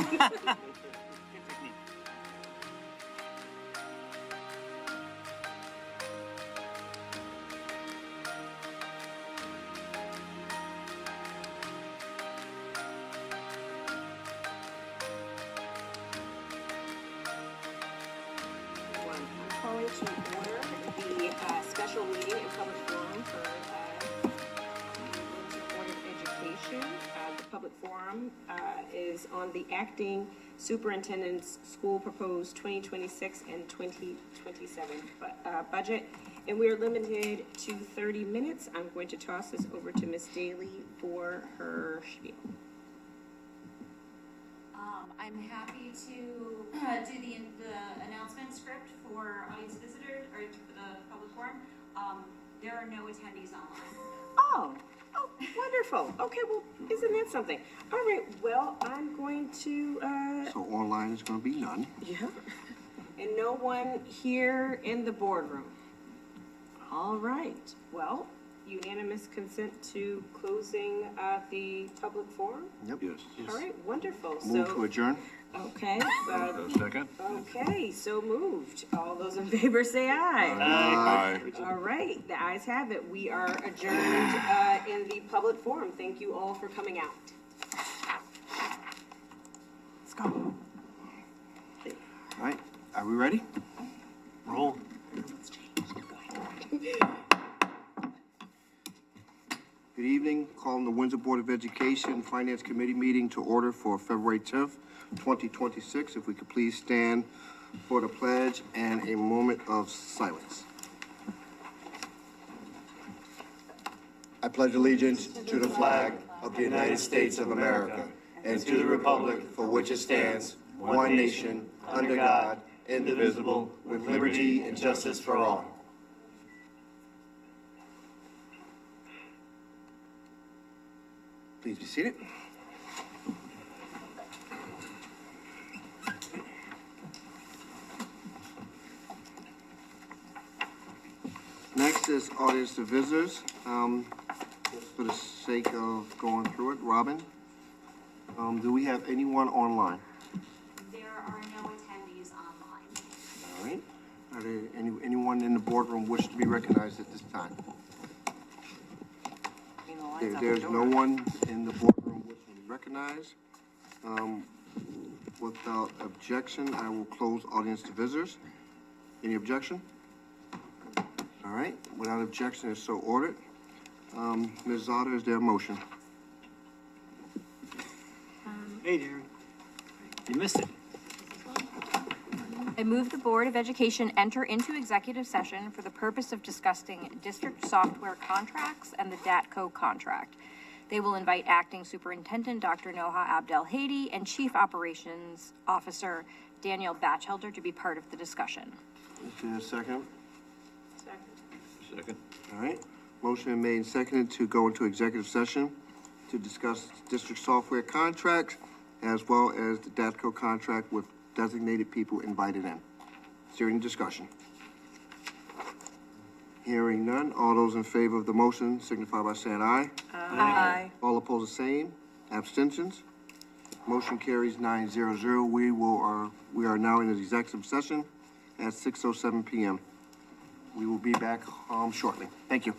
Calling to order the special meeting and public forum for the Windsor Board of Education. The public forum is on the acting superintendent's school proposed 2026 and 2027 budget, and we are limited to 30 minutes. I'm going to toss this over to Ms. Daly for her spiel. I'm happy to do the announcement script for audience visitors, or for the public forum. There are no attendees online. Oh, wonderful. Okay, well, isn't that something? All right, well, I'm going to, So online is going to be none. yeah, and no one here in the boardroom. All right, well, unanimous consent to closing the public forum? Yep. Yes. All right, wonderful. Move to adjourn. Okay. Second. Okay, so moved. All those in favor say aye. Aye. All right, the ayes have it. We are adjourned in the public forum. Thank you all for coming out. Let's go. All right. Are we ready? Roll. Let's change. Go ahead. Good evening. Calling the Windsor Board of Education Finance Committee meeting to order for February 10th, 2026. If we could please stand for the pledge and a moment of silence. I pledge allegiance to the flag of the United States of America and to the republic for which it stands, one nation, under God, indivisible, with liberty and justice for all. Please be seated. Next is audience to visitors. Just for the sake of going through it, Robin, do we have anyone online? There are no attendees online. All right. Are there anyone in the boardroom wish to be recognized at this time? There's no one in the boardroom wishing to be recognized. Without objection, I will close audience to visitors. Any objection? All right, without objection, it's so ordered. Ms. Zotter, is there a motion? Hey, Darren. You missed it. I move the Board of Education enter into executive session for the purpose of discussing district software contracts and the DATCO contract. They will invite Acting Superintendent Dr. Noha Abdel-Hadi and Chief Operations Officer Daniel Batchelder to be part of the discussion. Is there a second? Second. All right, motion made and seconded to go into executive session to discuss district software contracts as well as the DATCO contract with designated people invited in. Is there any discussion? Hearing none, all those in favor of the motion signify by saying aye. Aye. All opposed, the same. Abstentions? Motion carries 9-0-0. We are now in the executive session at 6:07 p.m. We will be back shortly. Thank you.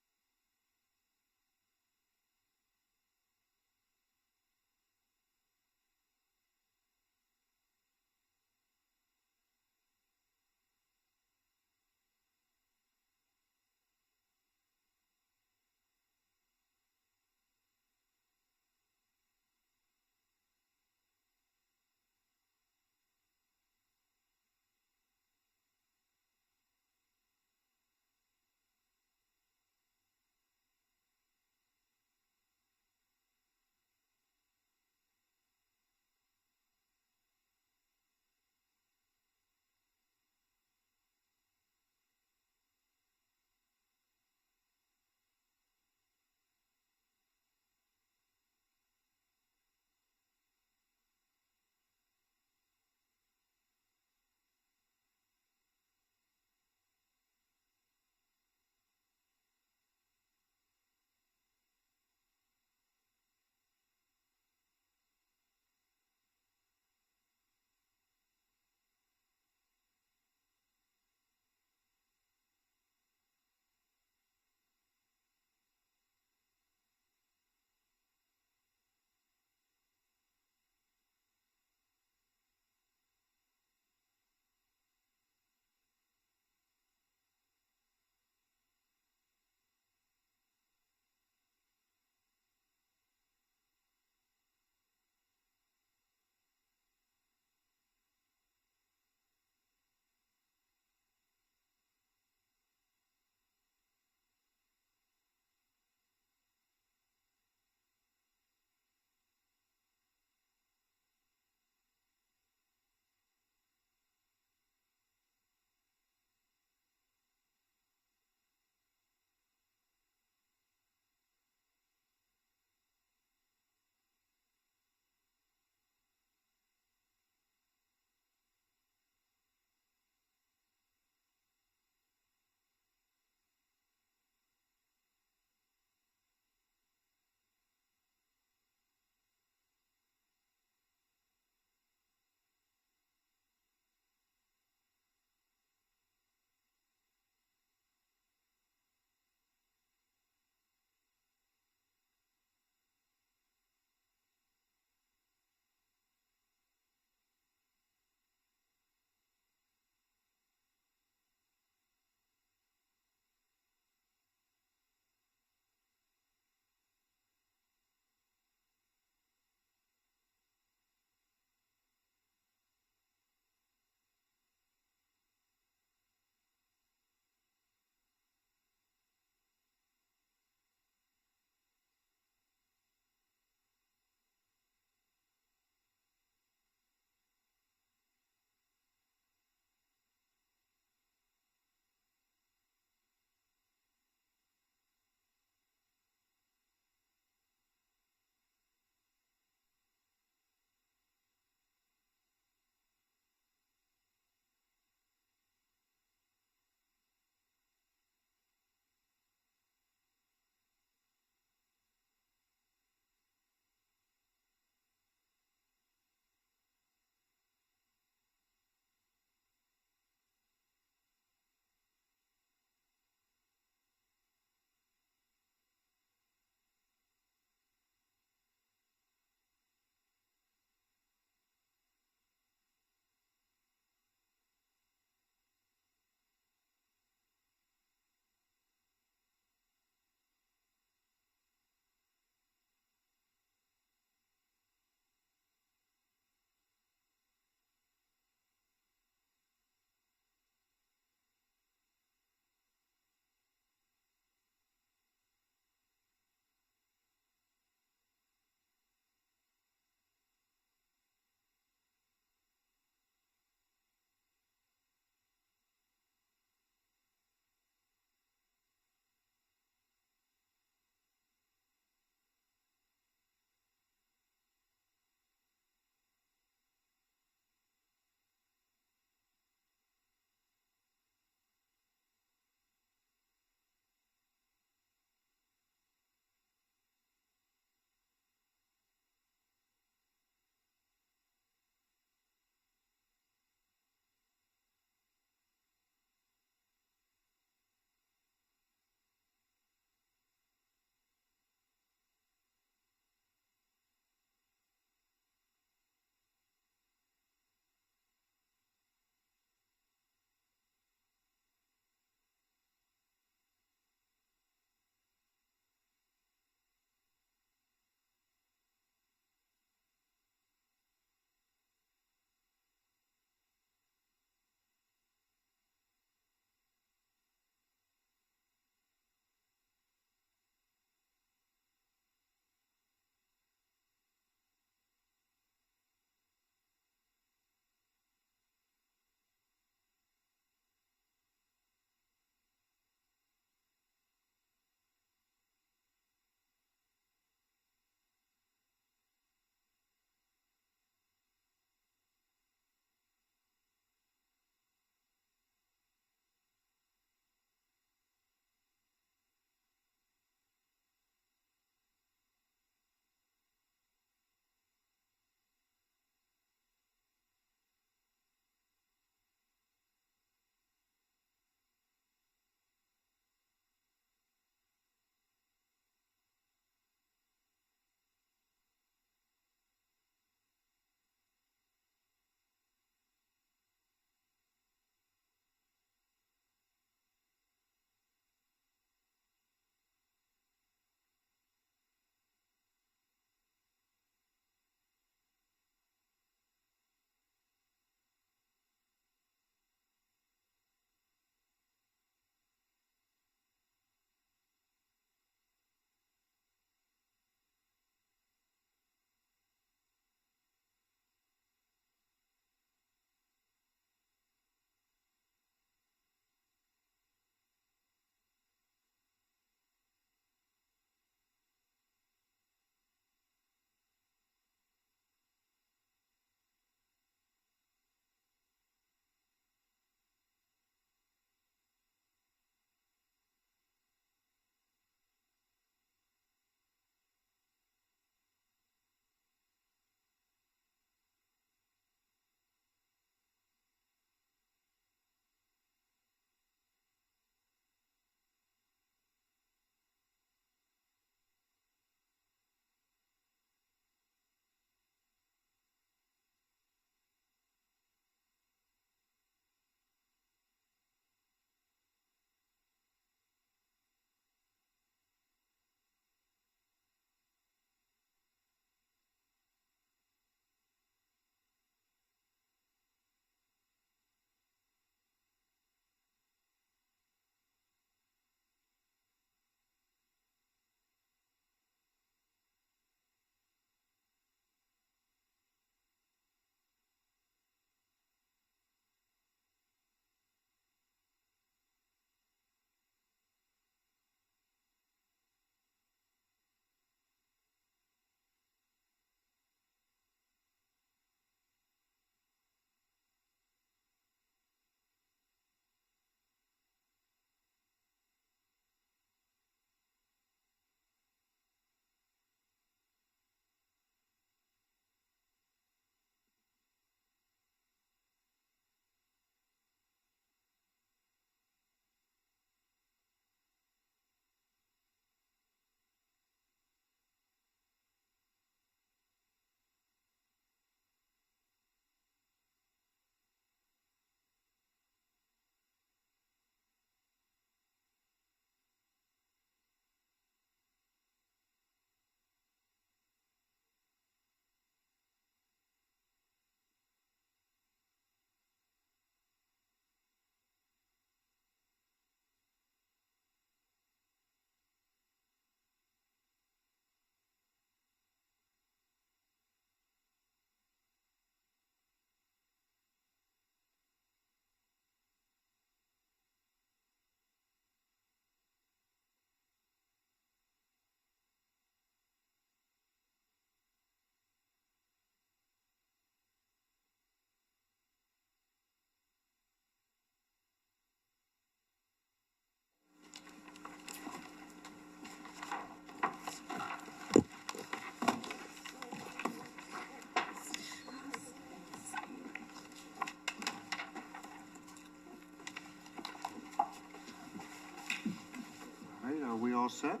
all set?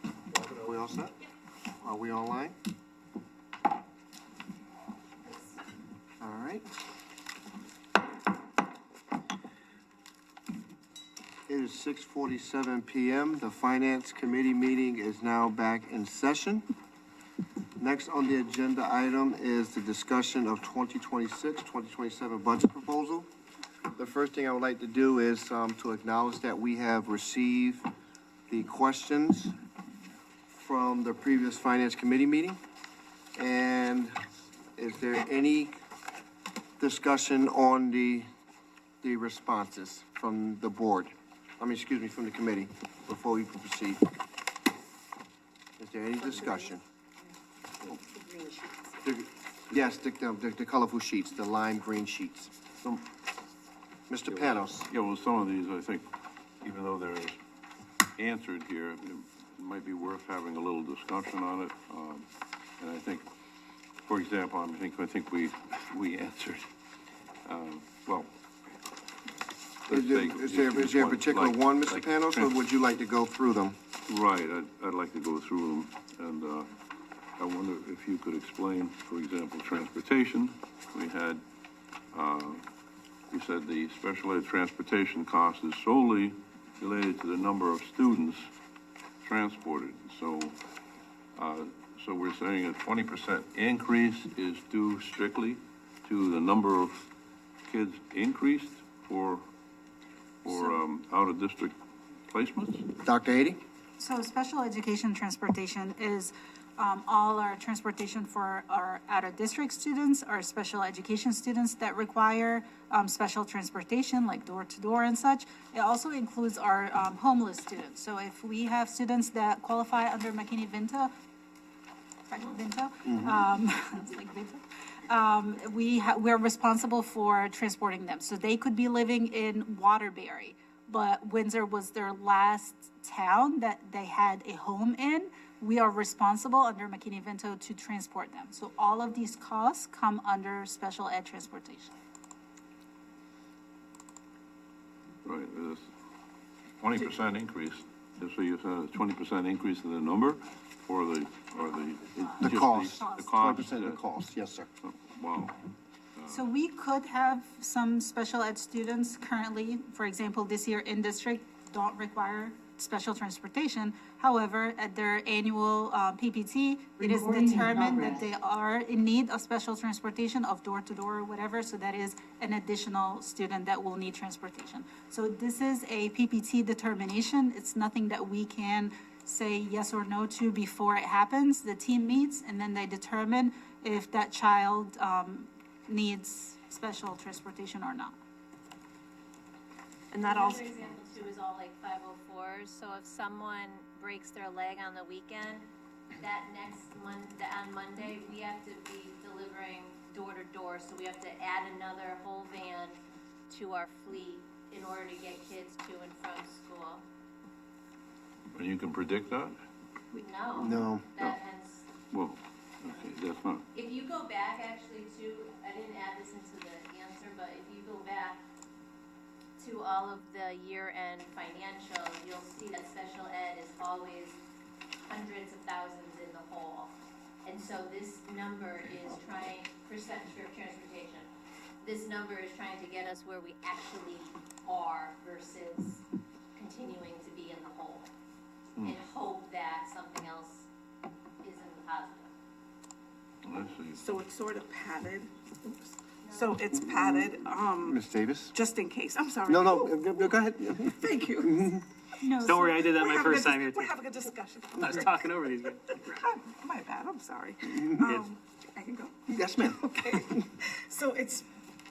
Are we all set? Are we online? All right. It is 6:47 PM. The Finance Committee meeting is now back in session. Next on the agenda item is the discussion of 2026-2027 budget proposal. The first thing I would like to do is to acknowledge that we have received the questions from the previous Finance Committee meeting. And is there any discussion on the responses from the board? From the committee, before we proceed? Is there any discussion? Yes, the colorful sheets, the lime green sheets. Mr. Panos? Yeah, well, some of these, I think, even though they're answered here, it might be worth having a little discussion on it. And I think, for example, I think we answered, well, let's take Is there a particular one, Mr. Panos, or would you like to go through them? Right, I'd like to go through them, and I wonder if you could explain, for example, transportation. We had, you said the special ed transportation cost is solely related to the number of students transported. So, so we're saying a 20% increase is due strictly to the number of kids increased for out-of-district placements? Dr. Haiti? So special education transportation is all our transportation for our out-of-district students, our special education students that require special transportation, like door-to-door and such. It also includes our homeless students. So if we have students that qualify under McKinney-Vento, it's like Vento, we're responsible for transporting them. So they could be living in Waterbury, but Windsor was their last town that they had a home in. We are responsible under McKinney-Vento to transport them. So all of these costs come under special ed transportation. Right, this 20% increase, so you said a 20% increase in the number, or the The just cost. the cost? 20% of the cost, yes, sir. Wow. So we could have some special ed students currently, for example, this year in district, don't require special transportation. However, at their annual PPT, it is determined that they are in need of special transportation of door-to-door or whatever, so that is an additional student that will need transportation. So this is a PPT determination. It's nothing that we can say yes or no to before it happens. The team meets and then they determine if that child needs special transportation or not. And that also. Another example too is all like 504s, so if someone breaks their leg on the weekend, that next on Monday, we have to be delivering door to door, so we have to add another whole van to our fleet in order to get kids to and from school. And you can predict that? No. That hence, Well, okay, that's not, if you go back actually to, I didn't add this into the answer, but if you go back to all of the year-end financials, you'll see that special ed is always hundreds of thousands in the hole. And so this number is percentage of transportation. This number is trying to get us where we actually are versus continuing to be in the hole. And hope that something else is in the positive. let's see. So it's sort of padded. Oops. So it's padded, Ms. Davis? just in case. I'm sorry. No, go ahead. Thank you. No, Don't worry, I did that my first time here We're too. having a discussion. I was talking over these guys. My bad, I'm sorry. I can go. Yes, ma'am. Okay. So it's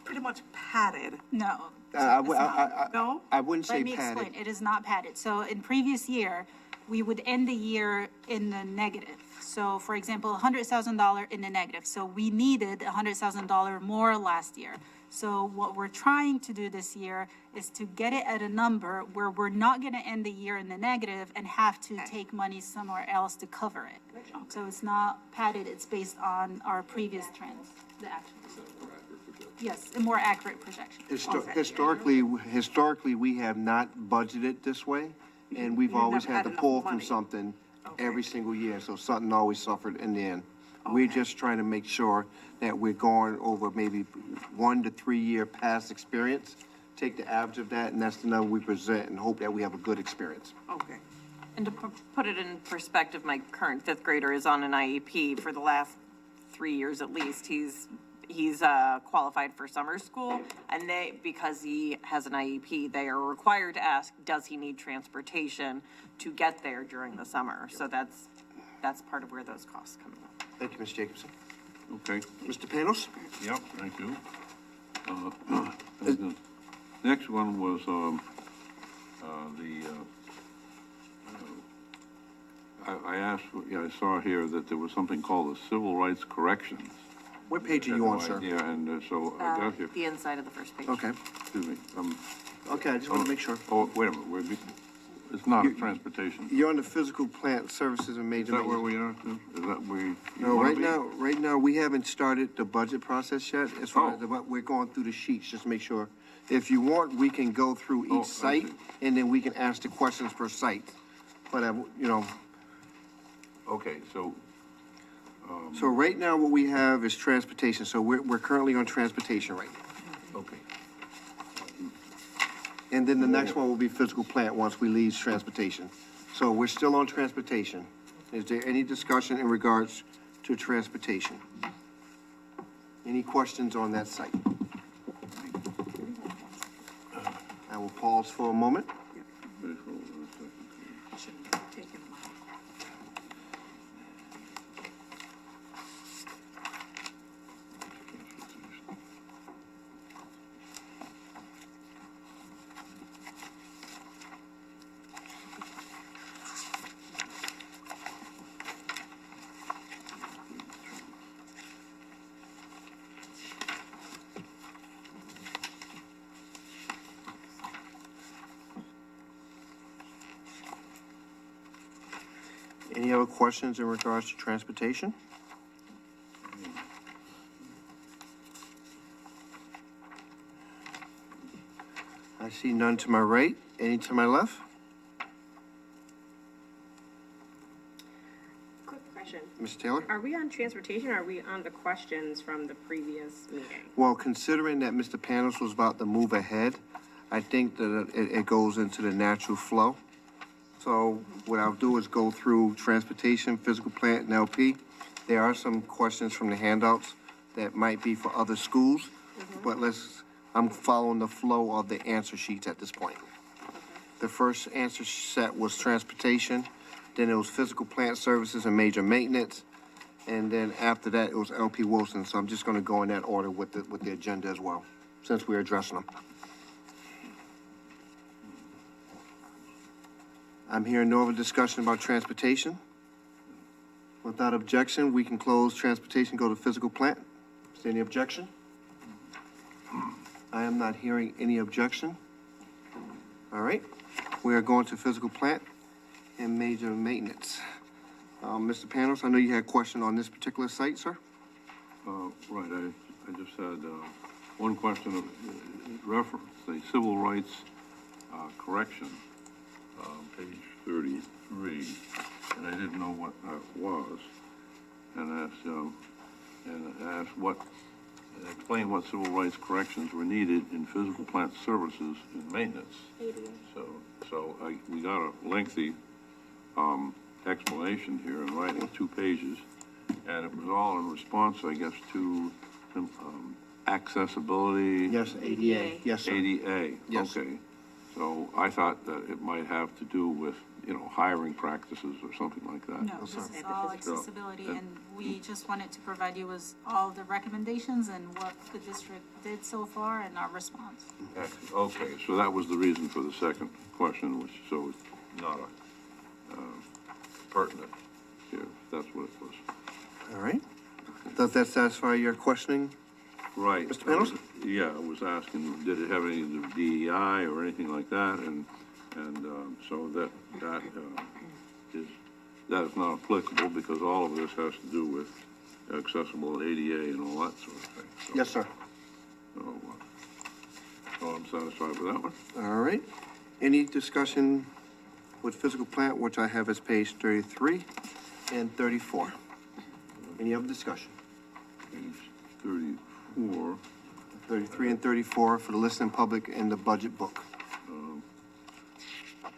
pretty much padded. No. No? I wouldn't say Let me padded. explain. It is not padded. So in previous year, we would end the year in the negative. So for example, $100,000 in the negative. So we needed $100,000 more last year. So what we're trying to do this year is to get it at a number where we're not going to end the year in the negative and have to take money somewhere else to cover it. So it's not padded. It's based on our previous trends, the actual. Yes, a more accurate projection. Historically, we have not budgeted this way. And we've You've always never had to enough pull from money. something Okay. every single year, so something always suffered in the end. We're just trying to make sure that we're going over maybe 1 to 3 year past experience, take the average of that, and that's the number we present, and hope that we have a good experience. Okay. And to put it in perspective, my current fifth grader is on an IEP for the last 3 years at least. He's qualified for summer school, and because he has an IEP, they are required to ask, does he need transportation to get there during the summer? So that's part of where those costs come in. Thank you, Ms. Jacobson. Okay, Mr. Panos? yep, thank you. And the next one was, I asked, I saw here that there was something called the Civil Rights Corrections. What page are you on, sir? Yeah, and so I got here, The inside of the first page. Okay, excuse me, okay, I just want to make sure. oh, wait a minute, it's not a transportation. You're on the physical plant services and Is major that where maintenance. we are, too? Is that where you No, wanna right be? now, we haven't started the budget process yet, as far as, Oh. but we're going through the sheets, just to make sure. If you want, we can go through Oh, I each site, see. and then we can ask the questions per site. But, Okay, so, so right now, what we have is transportation, so we're currently on transportation right now. okay. And then the next one will be physical plant once we leave transportation. So we're still on transportation. Is there any discussion in regards to transportation? Any questions on that site? I will pause for a moment. Wait, hold on a second. I shouldn't have taken mine. Any other questions in regards to transportation? I see none to my right. Any to my left? Quick question. Ms. Taylor? Are we on transportation or are we on the questions from the previous meeting? Well, considering that Mr. Panos was about to move ahead, I think that it goes into the natural flow. So what I'll do is go through transportation, physical plant, and LP. There are some questions from the handouts that might be for other schools, but I'm following the flow of the answer sheets at this point. The first answer set was transportation, then it was physical plant services and major maintenance, and then after that, it was LP Wilson. So I'm just gonna go in that order with the agenda as well, since we're addressing them. I'm hearing no other discussion about transportation. Without objection, we can close transportation, go to physical plant. Is there any objection? I am not hearing any objection. All right, we are going to physical plant and major maintenance. Mr. Panos, I know you had a question on this particular site, sir? Right, I just had, one question of, reference, the civil rights, correction, page 33, and I didn't know what that was, and asked explain what civil rights corrections were needed in physical plant services and maintenance. So we got a lengthy, explanation here in writing, 2 pages, and it was all in response, I guess, to, accessibility. Yes, ADA. Yes, sir. ADA, Yes. okay. So I thought that it might have to do with, hiring practices or something like that. No, this is all accessibility, and we just wanted to provide you with all the recommendations and what the district did so far and our response. Okay, so that was the reason for the second question, which, so it's not pertinent here, if that's what it was. All right. Does that satisfy your questioning? Right. Mr. Panos? Yeah, I was asking, did it have any to do with DEI or anything like that? And so that is not applicable because all of this has to do with accessible ADA and all that sort of thing. So, Yes, sir. So I'm satisfied with that one. All right. Any discussion with physical plant, which I have as page 33 and 34. Any other discussion? Page 34. 33 and 34 for the listening public in the budget book.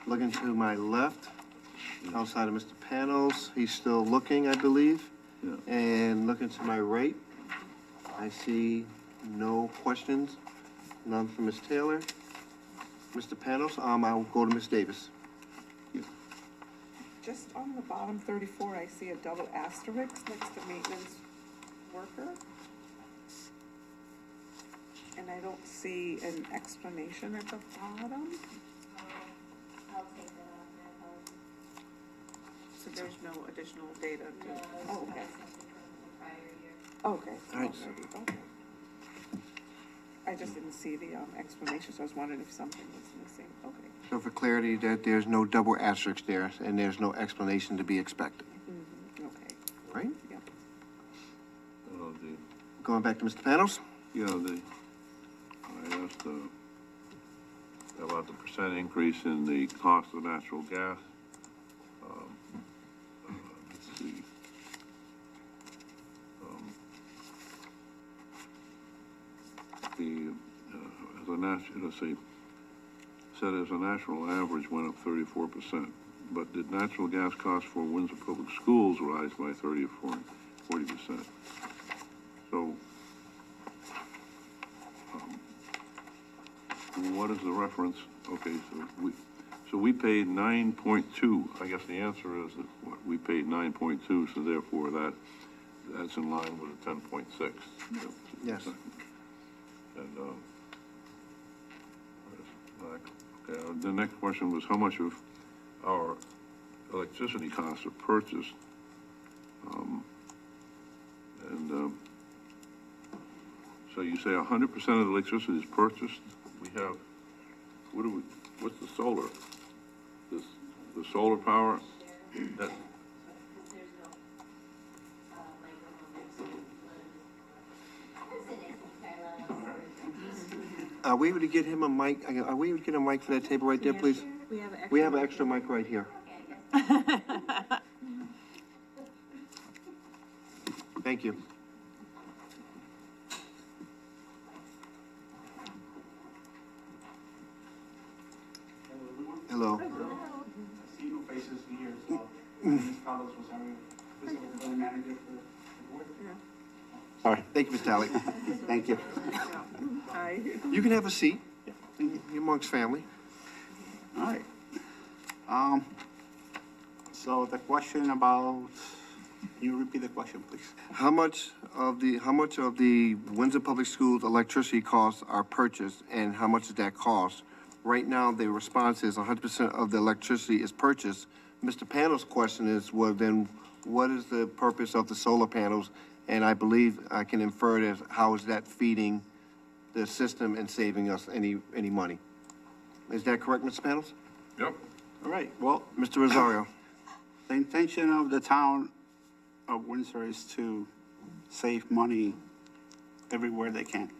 Looking to my left, outside of Mr. Panos, he's still looking, I believe. Yeah. And looking to my right, I see no questions, none from Ms. Taylor. Mr. Panos, I'll go to Ms. Davis. Just on the bottom 34, I see a double asterisk next to maintenance worker. And I don't see an explanation at the bottom, I'll take that off, my apologies. so there's no additional data to, No, oh, it's okay, something from the prior year. okay. All right. Okay. I just didn't see the explanation, so I was wondering if something was missing, okay. So for clarity, that there's no double asterisk there, and there's no explanation to be expected, Okay, right? yep. Going back to Mr. Panos? I asked about the percent increase in the cost of natural gas. Let's see. Let's see, said as a national average went up 34%, but did natural gas costs for Windsor Public Schools rise by 30 or 40%? So, what is the reference? Okay, so we paid 9.2. I guess the answer is that we paid 9.2, so therefore that's in line with the 10.6. Yes. And the next question was how much of our electricity costs are purchased, so you say 100% of the electricity is purchased. We have, what's the solar? The solar power? That, Because there's no, microphone there, so. Are we able to get him a mic? Are we able to get a mic for that table right there, please? We have an extra mic right here. Thank you. Hello. See no faces here, so Ms. Carlos was our physical manager for the board. All right, thank you, Mr. Talley. Thank you. Hi. You can have a seat. You're amongst family. All right. So the question about, can you repeat the question, please? How much of the Windsor Public Schools electricity costs are purchased, and how much does that cost? Right now, the response is 100% of the electricity is purchased. Mr. Panel's question is, well, then what is the purpose of the solar panels? And I believe I can infer that how is that feeding the system and saving us any money? Is that correct, Mr. Panels? yep. All right, well, Mr. Rosario? the intention of the town of Windsor is to save money everywhere they can.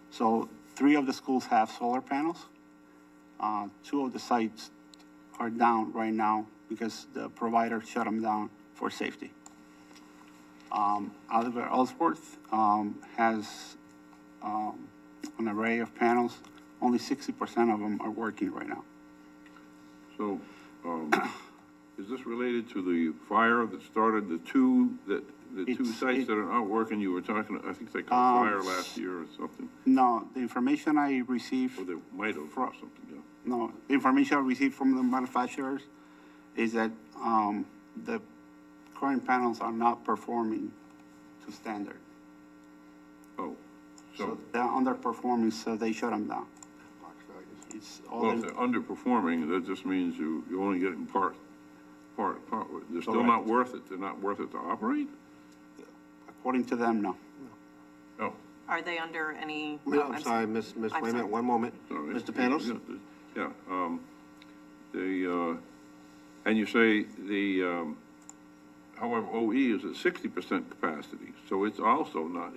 So 3 of the schools have solar panels. 2 of the sites are down right now because the provider shut them down for safety. Oliver Ellsworth has an array of panels. Only 60% of them are working right now. So, is this related to the fire that started the two sites that are not working? You were talking, I think they caught fire last year or something, No, the information I received, or they might have or something, yeah. no, the information I received from the manufacturers is that the current panels are not performing to standard. Oh, So so, they're underperforming, so they shut them down. It's all well, in- if they're underperforming, that just means you're only getting part. They're still Correct. not worth it, they're not worth it to operate? according to them, no. Oh, Are they under any? I'm sorry, Miss, I'm wait a sorry. minute, one moment. sorry. Mr. Panos? Yeah, and you say however, OE is at 60% capacity, so it's also not,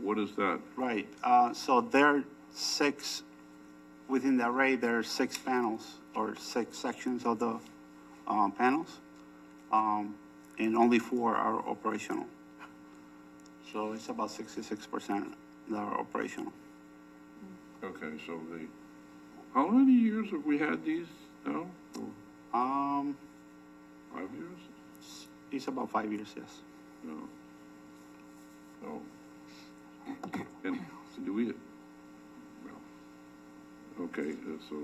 what is that? Right, so there are 6, within the array, there are 6 panels or 6 sections of the panels, and only 4 are operational. So it's about 66% that are operational. Okay, so how many years have we had these now? 5 years? It's about 5 years, yes. No. No. And do we, well, okay, so,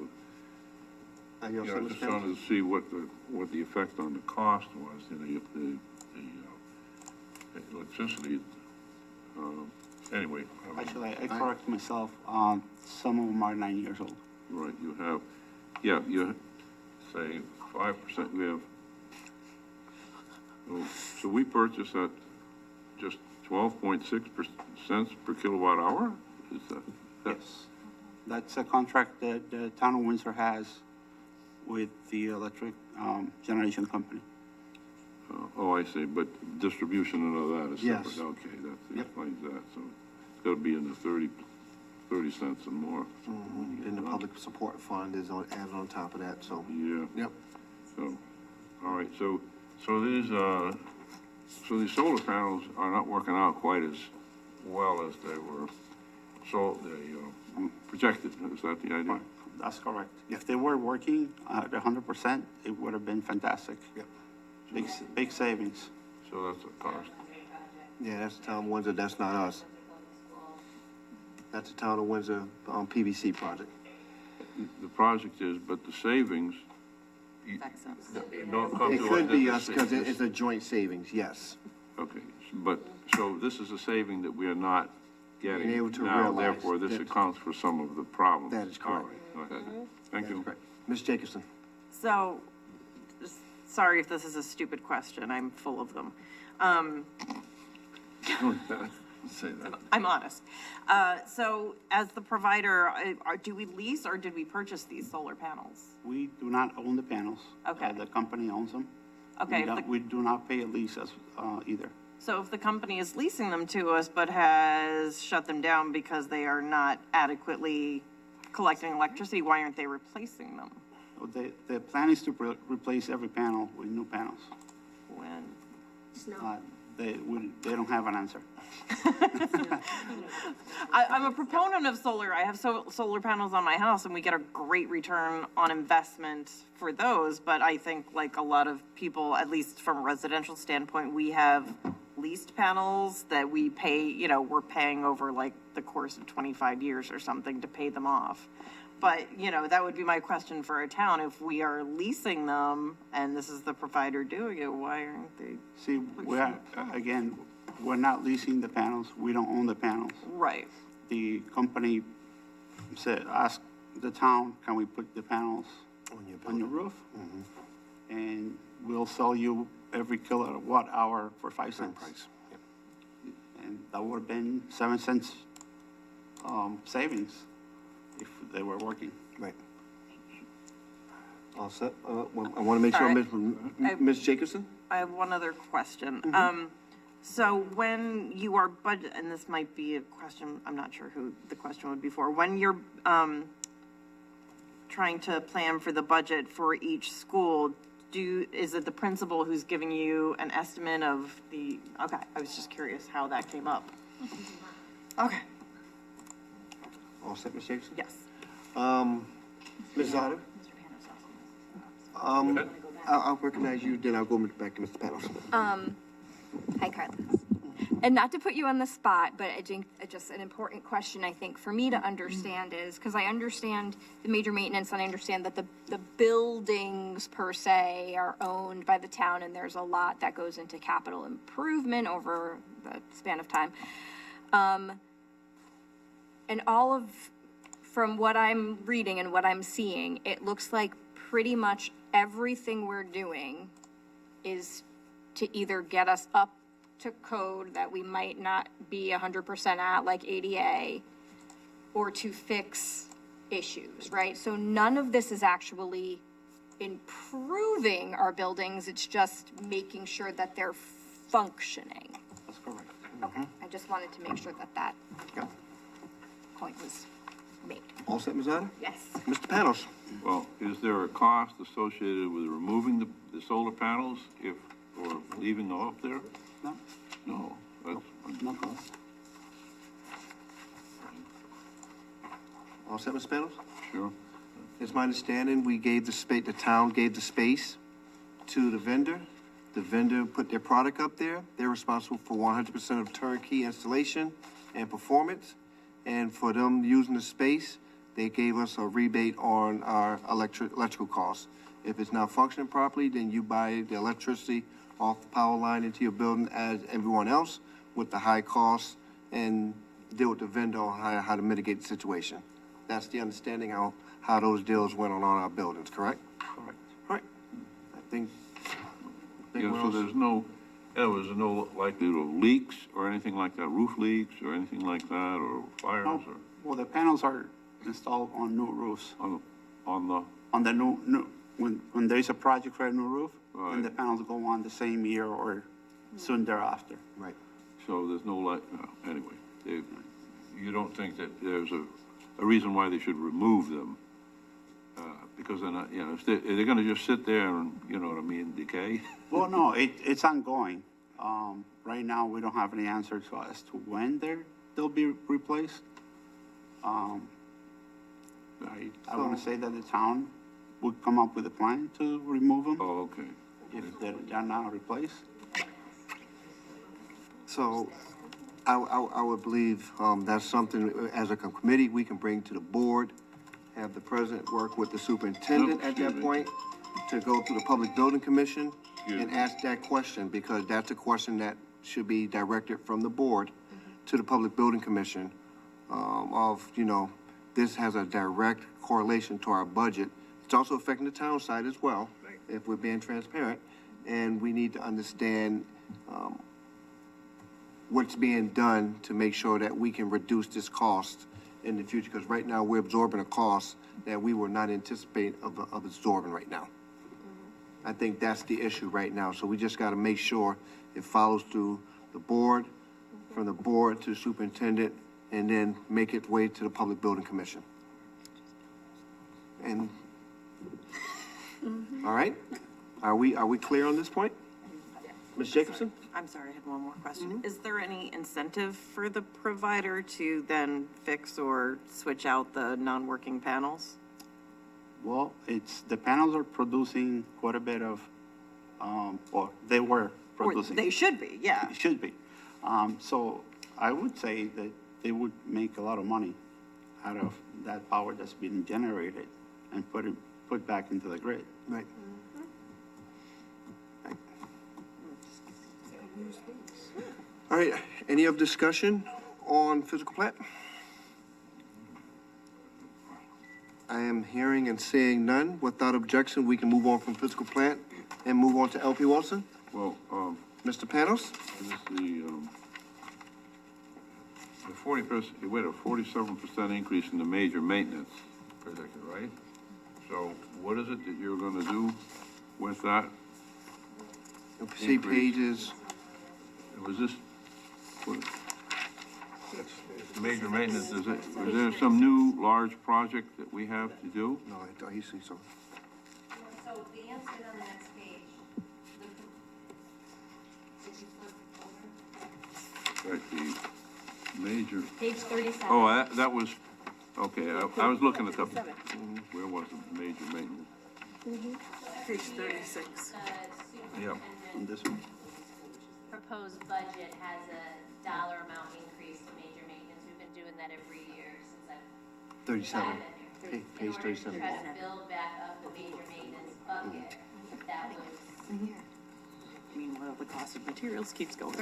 Are you all set, I Mr. just Pennell? wanted to see what the effect on the cost was, if the electricity, anyway. I mean, Actually, I correct myself, some of them are 9 years old. right, you have, you say 5%, we have, so we purchase at just 12.6 cents per kilowatt hour? Is that? Yes. That's a contract that the town of Windsor has with the electric generation company. Oh, I see, but distribution and all that is Yes. separate, okay, that Yep. explains that, so it's gotta be in the 30 cents and more. And the public support fund is added on top of that, so. Yeah. Yep. So, all right, so these solar panels are not working out quite as well as they were, projected, is that the idea? That's correct. If they were working at 100%, it would have been fantastic. Yep. Big savings. So that's a cost. Yeah, that's the town of Windsor, that's not us. That's the town of Windsor, PVC project. The project is, but the savings, don't come It to could be us. us, because it's a joint savings, yes. Okay, but, so this is a saving that we are not getting Being able to now, realize therefore this that- accounts for some of the problems. That is correct. All right, go ahead. Thank you. Correct. Ms. Jacobson? So, sorry if this is a stupid question, I'm full of them. Say that. I'm honest. So as the provider, do we lease or did we purchase these solar panels? We do not own the panels. Okay. The company owns them. Okay, We do not pay a lease either. so if the company is leasing them to us but has shut them down because they are not adequately collecting electricity, why aren't they replacing them? The plan is to replace every panel with new panels. When? They don't have an answer. I'm a proponent of solar. I have solar panels on my house and we get a great return on investment for those. But I think like a lot of people, at least from a residential standpoint, we have leased panels that we pay, we're paying over like the course of 25 years or something to pay them off. But, that would be my question for a town. If we are leasing them and this is the provider doing it, why aren't they? See, we're not leasing the panels. We don't own the panels. Right. The company ask the town, can we put the panels on your roof? And we'll sell you every kilowatt hour for 5 cents. Price. Yep. And that would have been 7 cents savings if they were working. Right. All set? I want to make sure, All right. Ms. Jacobson? I have one other question. So when you are and this might be a question, I'm not sure who the question would be for. When you're trying to plan for the budget for each school, is it the principal who's giving you an estimate of okay, I was just curious how that came up. Okay, All set, Ms. Jacobson? yes. Ms. Zotter? I'll recognize you, then I'll go back to Mr. Panos. Hi, Carlos. And not to put you on the spot, but I think just an important question, I think, for me to understand is, because I understand the major maintenance, and I understand that the buildings per se are owned by the town, and there's a lot that goes into capital improvement over the span of time. And from what I'm reading and what I'm seeing, it looks like pretty much everything we're doing is to either get us up to code that we might not be 100% at, like ADA, or to fix issues, right? So none of this is actually improving our buildings, it's just making sure that they're functioning. That's correct. Okay, I just wanted to make sure that Yeah. point was made. All set, Ms. Otter? Yes. Mr. Panos? Well, is there a cost associated with removing the solar panels or leaving them up there? No, No, that's no wonderful. cost. All set, Mr. Panos? Sure. It's my understanding, we gave the space, the town gave the space to the vendor. The vendor put their product up there. They're responsible for 100% of turnkey installation and performance. And for them using the space, they gave us a rebate on our electrical costs. If it's not functioning properly, then you buy the electricity off the power line into your building as everyone else with the high costs and deal with the vendor on how to mitigate the situation. That's the understanding how those deals went on our buildings, correct? Correct. All right. I think Yeah, what so else? there's no likelihood of leaks or anything like that, roof leaks or anything like that, or fires No, well, the panels are installed on new roofs. or on the, On the new, when there is a project for a new roof, then Right. the panels go on the same year or soon thereafter. Right. so there's no anyway. You don't think that there's a reason why they should remove them? Because they're not, if they're gonna just sit there and, you know what I mean, decay? Well, no, it's ongoing. Right now, we don't have any answer as to when they'll be replaced. I want to say that the town would come up with a plan to remove them Oh, okay. if they're not replaced. So I would believe that's something, as a committee, we can bring to the board, have the president work with the superintendent at that point to go through the Public Building Commission and ask that question, because that's a question that should be directed from the board to the Public Building Commission this has a direct correlation to our budget. It's also affecting the town side as well, if we're being transparent, and we need to understand what's being done to make sure that we can reduce this cost in the future, because right now we're absorbing a cost that we were not anticipating of absorbing right now. I think that's the issue right now, so we just gotta make sure it follows through the board, from the board to superintendent, and then make its way to the Public Building Commission. And, all right, are we clear on this point? Ms. Jacobson? I'm sorry, I had one more question. Is there any incentive for the provider to then fix or switch out the non-working panels? Well, the panels are producing quite a bit of, or they were Or producing. they should be, yeah. It should be. So I would say that they would make a lot of money out of that power that's being generated and put back into the grid. Right. All right, any other discussion on physical plant? I am hearing and seeing none. Without objection, we can move on from physical plant and move on to LP Wilson. Well, Mr. Panos? this is the 40%, we had a 47% increase in the major maintenance predicted, right? So what is it that you're gonna do with that? See pages, Was this, major maintenance, is there some new large project that we have to do? no, I thought he see something. So the answer on the next page, if you flip over. Right, the major, Page 37. oh, that was, okay, I was looking at the, where was the major maintenance? Page 36. Yeah. On this one. Proposed budget has a dollar amount increase to major maintenance. We've been doing that every year since I've 37. been here. Page In order 37. to try to build back up the major maintenance bucket, that was, Meanwhile, the cost of materials keeps going.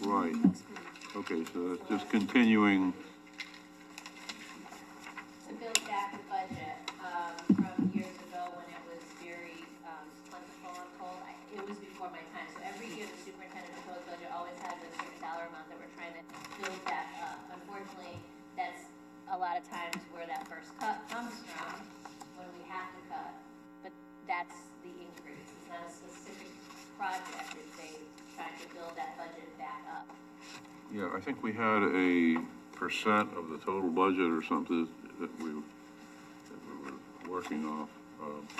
Right, okay, so that's just continuing, to build back the budget, from years ago when it was very, plentiful on coal. It was before my time, so every year the superintendent proposed budget always has a certain dollar amount that we're trying to build back up. Unfortunately, that's a lot of times where that first cut comes from, when we have to cut. But that's the increase. It's not a specific project, it's trying to build that budget back up. yeah, I think we had a percent of the total budget or something that we were working off.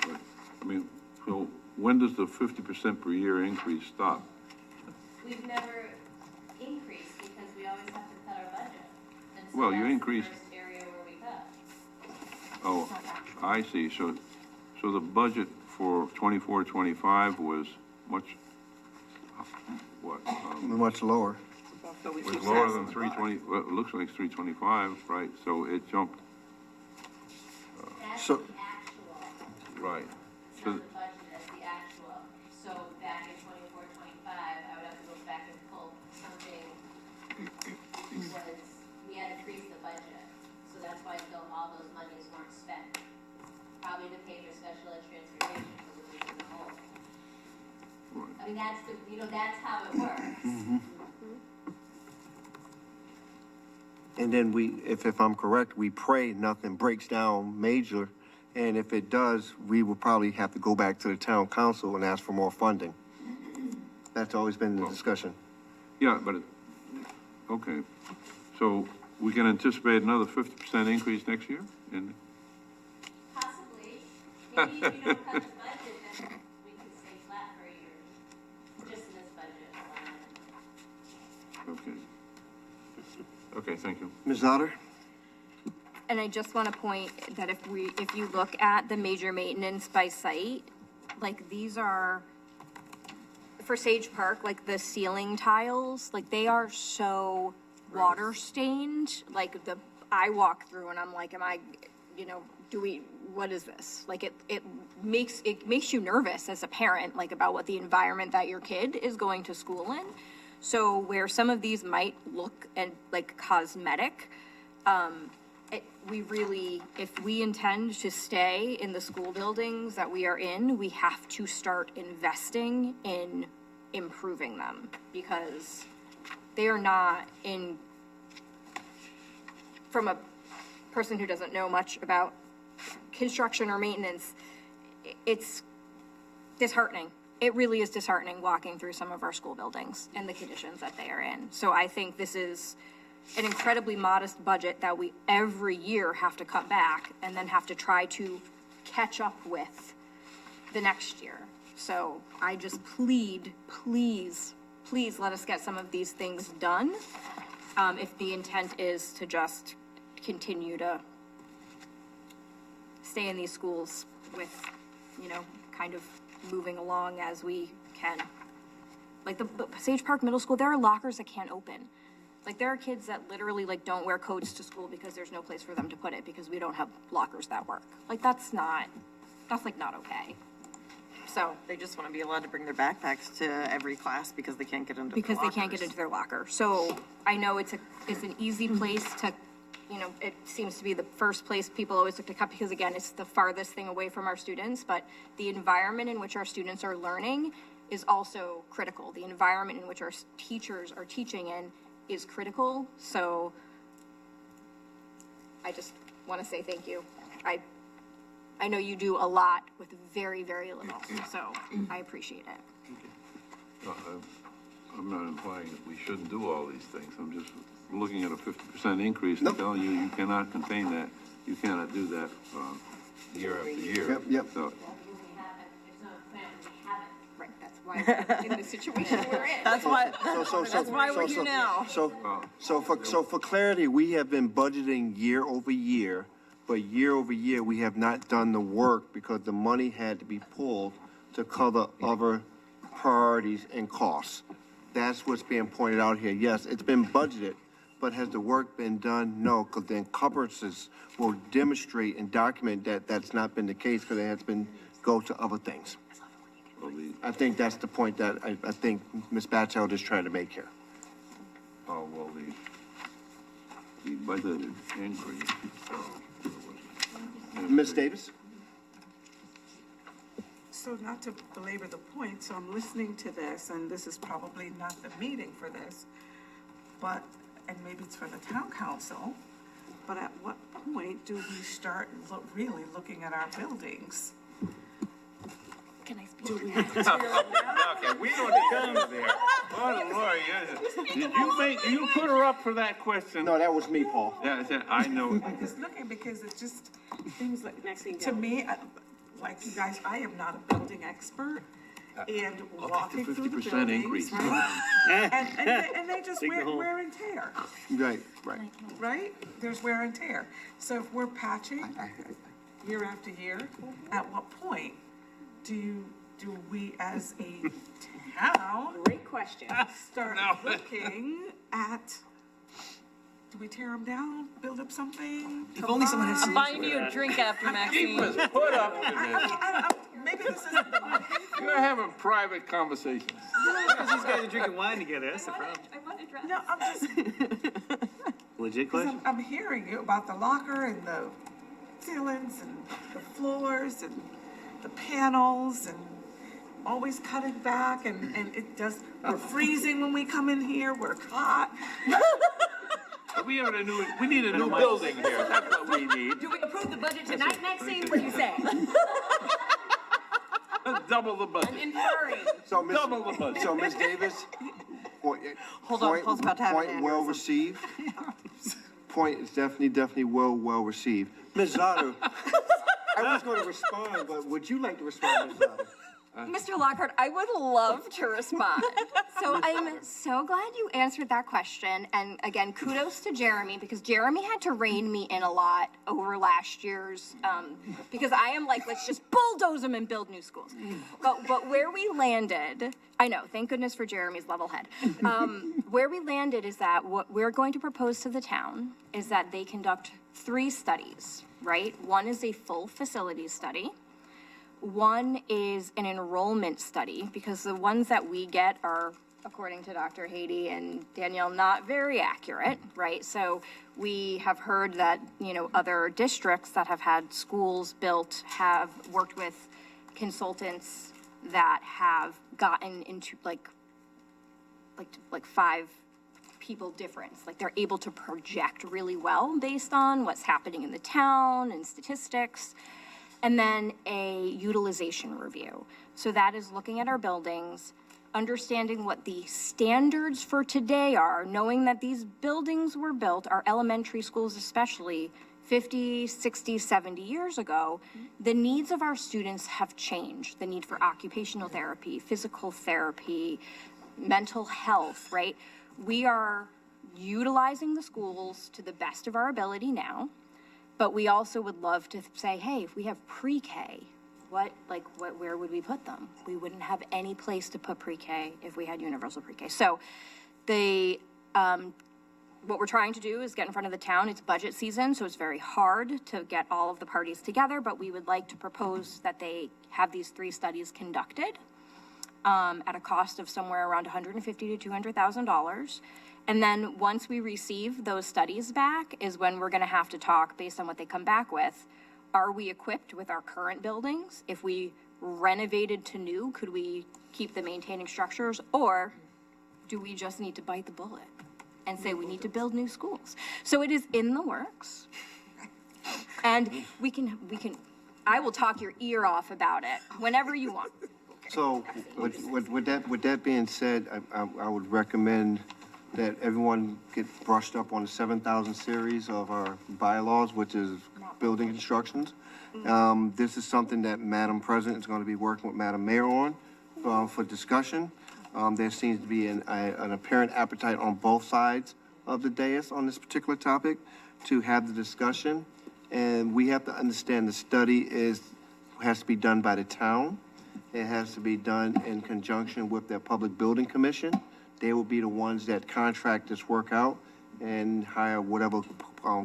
But, I mean, so when does the 50% per year increase stop? We've never increased because we always have to cut our budget. And so Well, you that's increased- the first area where we cut. Oh, I see. So the budget for 24-25 was much, what? Much lower. So we Was keep lower passing than the 320, well, it looks like 325, right? So it jumped, That's So- the actual, right. it's So, not the budget, that's the actual. So back in 24-25, I would have to go back and pull something, was, we had increased the budget. So that's why still all those monies weren't spent. Probably to pay for special ed transportation because it was in the hole. right. I mean, that's the, that's how it works. And then if I'm correct, we pray nothing breaks down major. And if it does, we will probably have to go back to the town council and ask for more funding. That's always been the discussion. Yeah, but, okay. So we can anticipate another 50% increase next year? Possibly. Maybe if you don't cut the budget, then we could stay flat for a year, just in this budget line. Okay. Okay, thank you. Ms. Otter? And I just want to point that if you look at the major maintenance by site, like these are, for Sage Park, like the ceiling tiles, like they are so water stained, like I walk through and I'm like, am I, what is this? Like it makes you nervous as a parent, like about what the environment that your kid is going to school in. So where some of these might look and like cosmetic, if we intend to stay in the school buildings that we are in, we have to start investing in improving them because they are not from a person who doesn't know much about construction or maintenance, it's disheartening. It really is disheartening walking through some of our school buildings and the conditions that they are in. So I think this is an incredibly modest budget that we every year have to cut back and then have to try to catch up with the next year. So I just plead, please let us get some of these things done. If the intent is to just continue to stay in these schools with, kind of moving along as we can. Like the Sage Park Middle School, there are lockers that can't open. Like there are kids that literally like don't wear coats to school because there's no place for them to put it because we don't have lockers that work. Like that's like not okay. So They just want to be allowed to bring their backpacks to every class because they can't get into their because they can't get lockers. into their locker. So I know it's an easy place to, it seems to be the first place people always look to cut because again, it's the farthest thing away from our students, but the environment in which our students are learning is also critical. The environment in which our teachers are teaching in is critical. So I just want to say thank you. I know you do a lot with very, very little, so I appreciate it. I'm not implying that we shouldn't do all these things. I'm just looking at a 50% increase and telling you, you cannot contain that. You cannot do that year after year. Yep. So, We haven't, there's no plan, we haven't. Right, that's why we're in the situation we're in. That's why, So- that's why we're here now. So for clarity, we have been budgeting year over year, but year over year, we have not done the work because the money had to be pulled to cover other priorities and costs. That's what's being pointed out here. Yes, it's been budgeted, but has the work been done? No, because the encumbrances will demonstrate and document that that's not been the case because it has been go to other things. well, I think that's the point that I think Ms. Batchel is trying to make here. the budget increase. Ms. Davis? So not to belabor the point, so I'm listening to this, and this is probably not the meeting for this, but, and maybe it's for the town council, but at what point do we start really looking at our buildings? can I speak? Do we have to tear them down? Okay, we don't come there. Oh, Lord, yes. Did you put her up for that question? No, that was me, Paul. Yeah, I know. I'm just looking because it just seems like, to me, like you guys, I am not a building expert. And walking through the 50% buildings, increase. right? And they just wear and tear, Right. right? There's wear and tear. So if we're patching year after year, at what point do we as a town Great question. start looking at, do we tear them down, build up something? If only someone had I'm buying you a drink after Maxine. Put up with this. Maybe this isn't the right thing. You're having private conversations. Because these guys are drinking wine together, that's the problem. I want to dress. No, I'm just, Legit because question? I'm hearing you about the locker and the ceilings and the floors and the panels and always cutting back and it does, we're freezing when we come in here, we're hot. We need a new building here. That's what we need. Do we approve the budget tonight, Maxine? What do you say? Let's double the budget. Inferring. So, Ms. Double the budget. So, Ms. Davis, point, Hold on, Paul's about to have an point well received. Point is definitely well received. Ms. Zotter, I was going to respond, but would you like to respond, Ms. Zotter? Mr. Lockhart, I would love to respond. So I'm so glad you answered that question. And again, kudos to Jeremy, because Jeremy had to rein me in a lot over last year's, because I am like, let's just bulldoze them and build new schools. But where we landed, I know, thank goodness for Jeremy's level head. Where we landed is that what we're going to propose to the town is that they conduct 3 studies, right? One is a full facilities study. One is an enrollment study, because the ones that we get are, according to Dr. Haiti and Danielle, not very accurate, right? So we have heard that, other districts that have had schools built have worked with consultants that have gotten into like 5 people difference. Like they're able to project really well based on what's happening in the town and statistics. And then a utilization review. So that is looking at our buildings, understanding what the standards for today are, knowing that these buildings were built, our elementary schools especially, 50, 60, 70 years ago. The needs of our students have changed. The need for occupational therapy, physical therapy, mental health, right? We are utilizing the schools to the best of our ability now. But we also would love to say, hey, if we have pre-K, where would we put them? We wouldn't have any place to put pre-K if we had universal pre-K. So what we're trying to do is get in front of the town. It's budget season, so it's very hard to get all of the parties together, but we would like to propose that they have these 3 studies conducted at a cost of somewhere around $150,000 to $200,000. And then once we receive those studies back is when we're going to have to talk based on what they come back with. Are we equipped with our current buildings? If we renovated to new, could we keep the maintaining structures? Or do we just need to bite the bullet and say we need to build new schools? So it is in the works. And I will talk your ear off about it whenever you want. So, with that being said, I would recommend that everyone get brushed up on the 7,000 series of our bylaws, which is building instructions. This is something that Madam President is going to be working with Madam Mayor on for discussion. There seems to be an apparent appetite on both sides of the dais on this particular topic to have the discussion. And we have to understand the study has to be done by the town. It has to be done in conjunction with their Public Building Commission. They will be the ones that contract this work out and hire whatever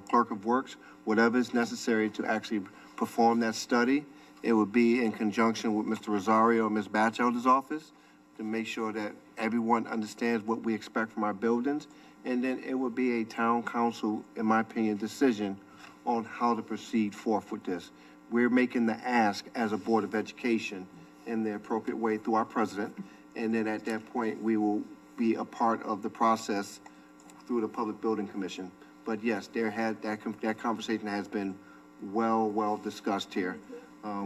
clerk of works, whatever is necessary to actually perform that study. It would be in conjunction with Mr. Rosario and Ms. Batchelder's office to make sure that everyone understands what we expect from our buildings. And then it would be a town council, in my opinion, decision on how to proceed forth with this. We're making the ask as a Board of Education in the appropriate way through our president. And then at that point, we will be a part of the process through the Public Building Commission. But yes, that conversation has been well discussed here.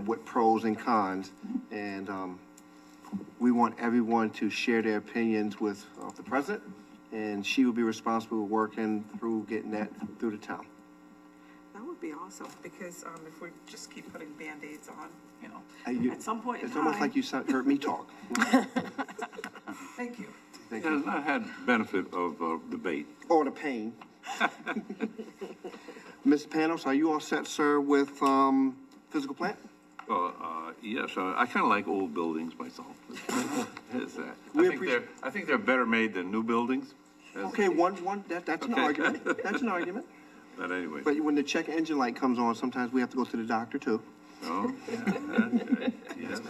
with pros and cons. And we want everyone to share their opinions with the president, and she will be responsible for working through getting that through the town. That would be awesome, because if we just keep putting Band-Aids on, you know, You- at some point in It's almost time. like you heard me talk. Thank you. Thank It has you. not had benefit of debate. Or the pain. Mr. Panos, are you all set, sir, with physical plant? Yes, I kind of like old buildings myself. Is that? We appreciate- I think they're better made than new buildings. Okay, that's an Okay. argument. That's an argument. But anyway. But when the check engine light comes on, sometimes we have to go to the doctor too. Oh, okay, yes.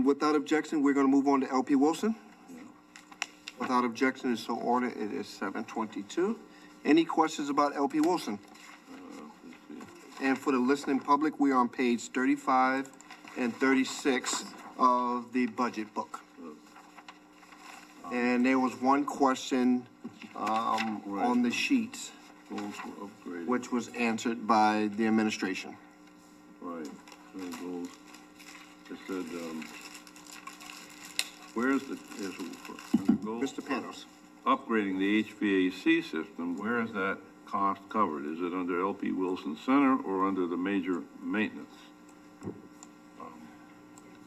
Without objection, we're gonna move on to LP Wilson. Without objection, it's so ordered, it is 7:22. Any questions about LP Wilson? And for the listening public, we are on page 35 and 36 of the budget book. And there was one question, on the sheets, Goals were upgraded. which was answered by the administration. Right, so goals. It said, where's the, under goals? Mr. Panos. Upgrading the HVAC system, where is that cost covered? Is it under LP Wilson Center or under the major maintenance?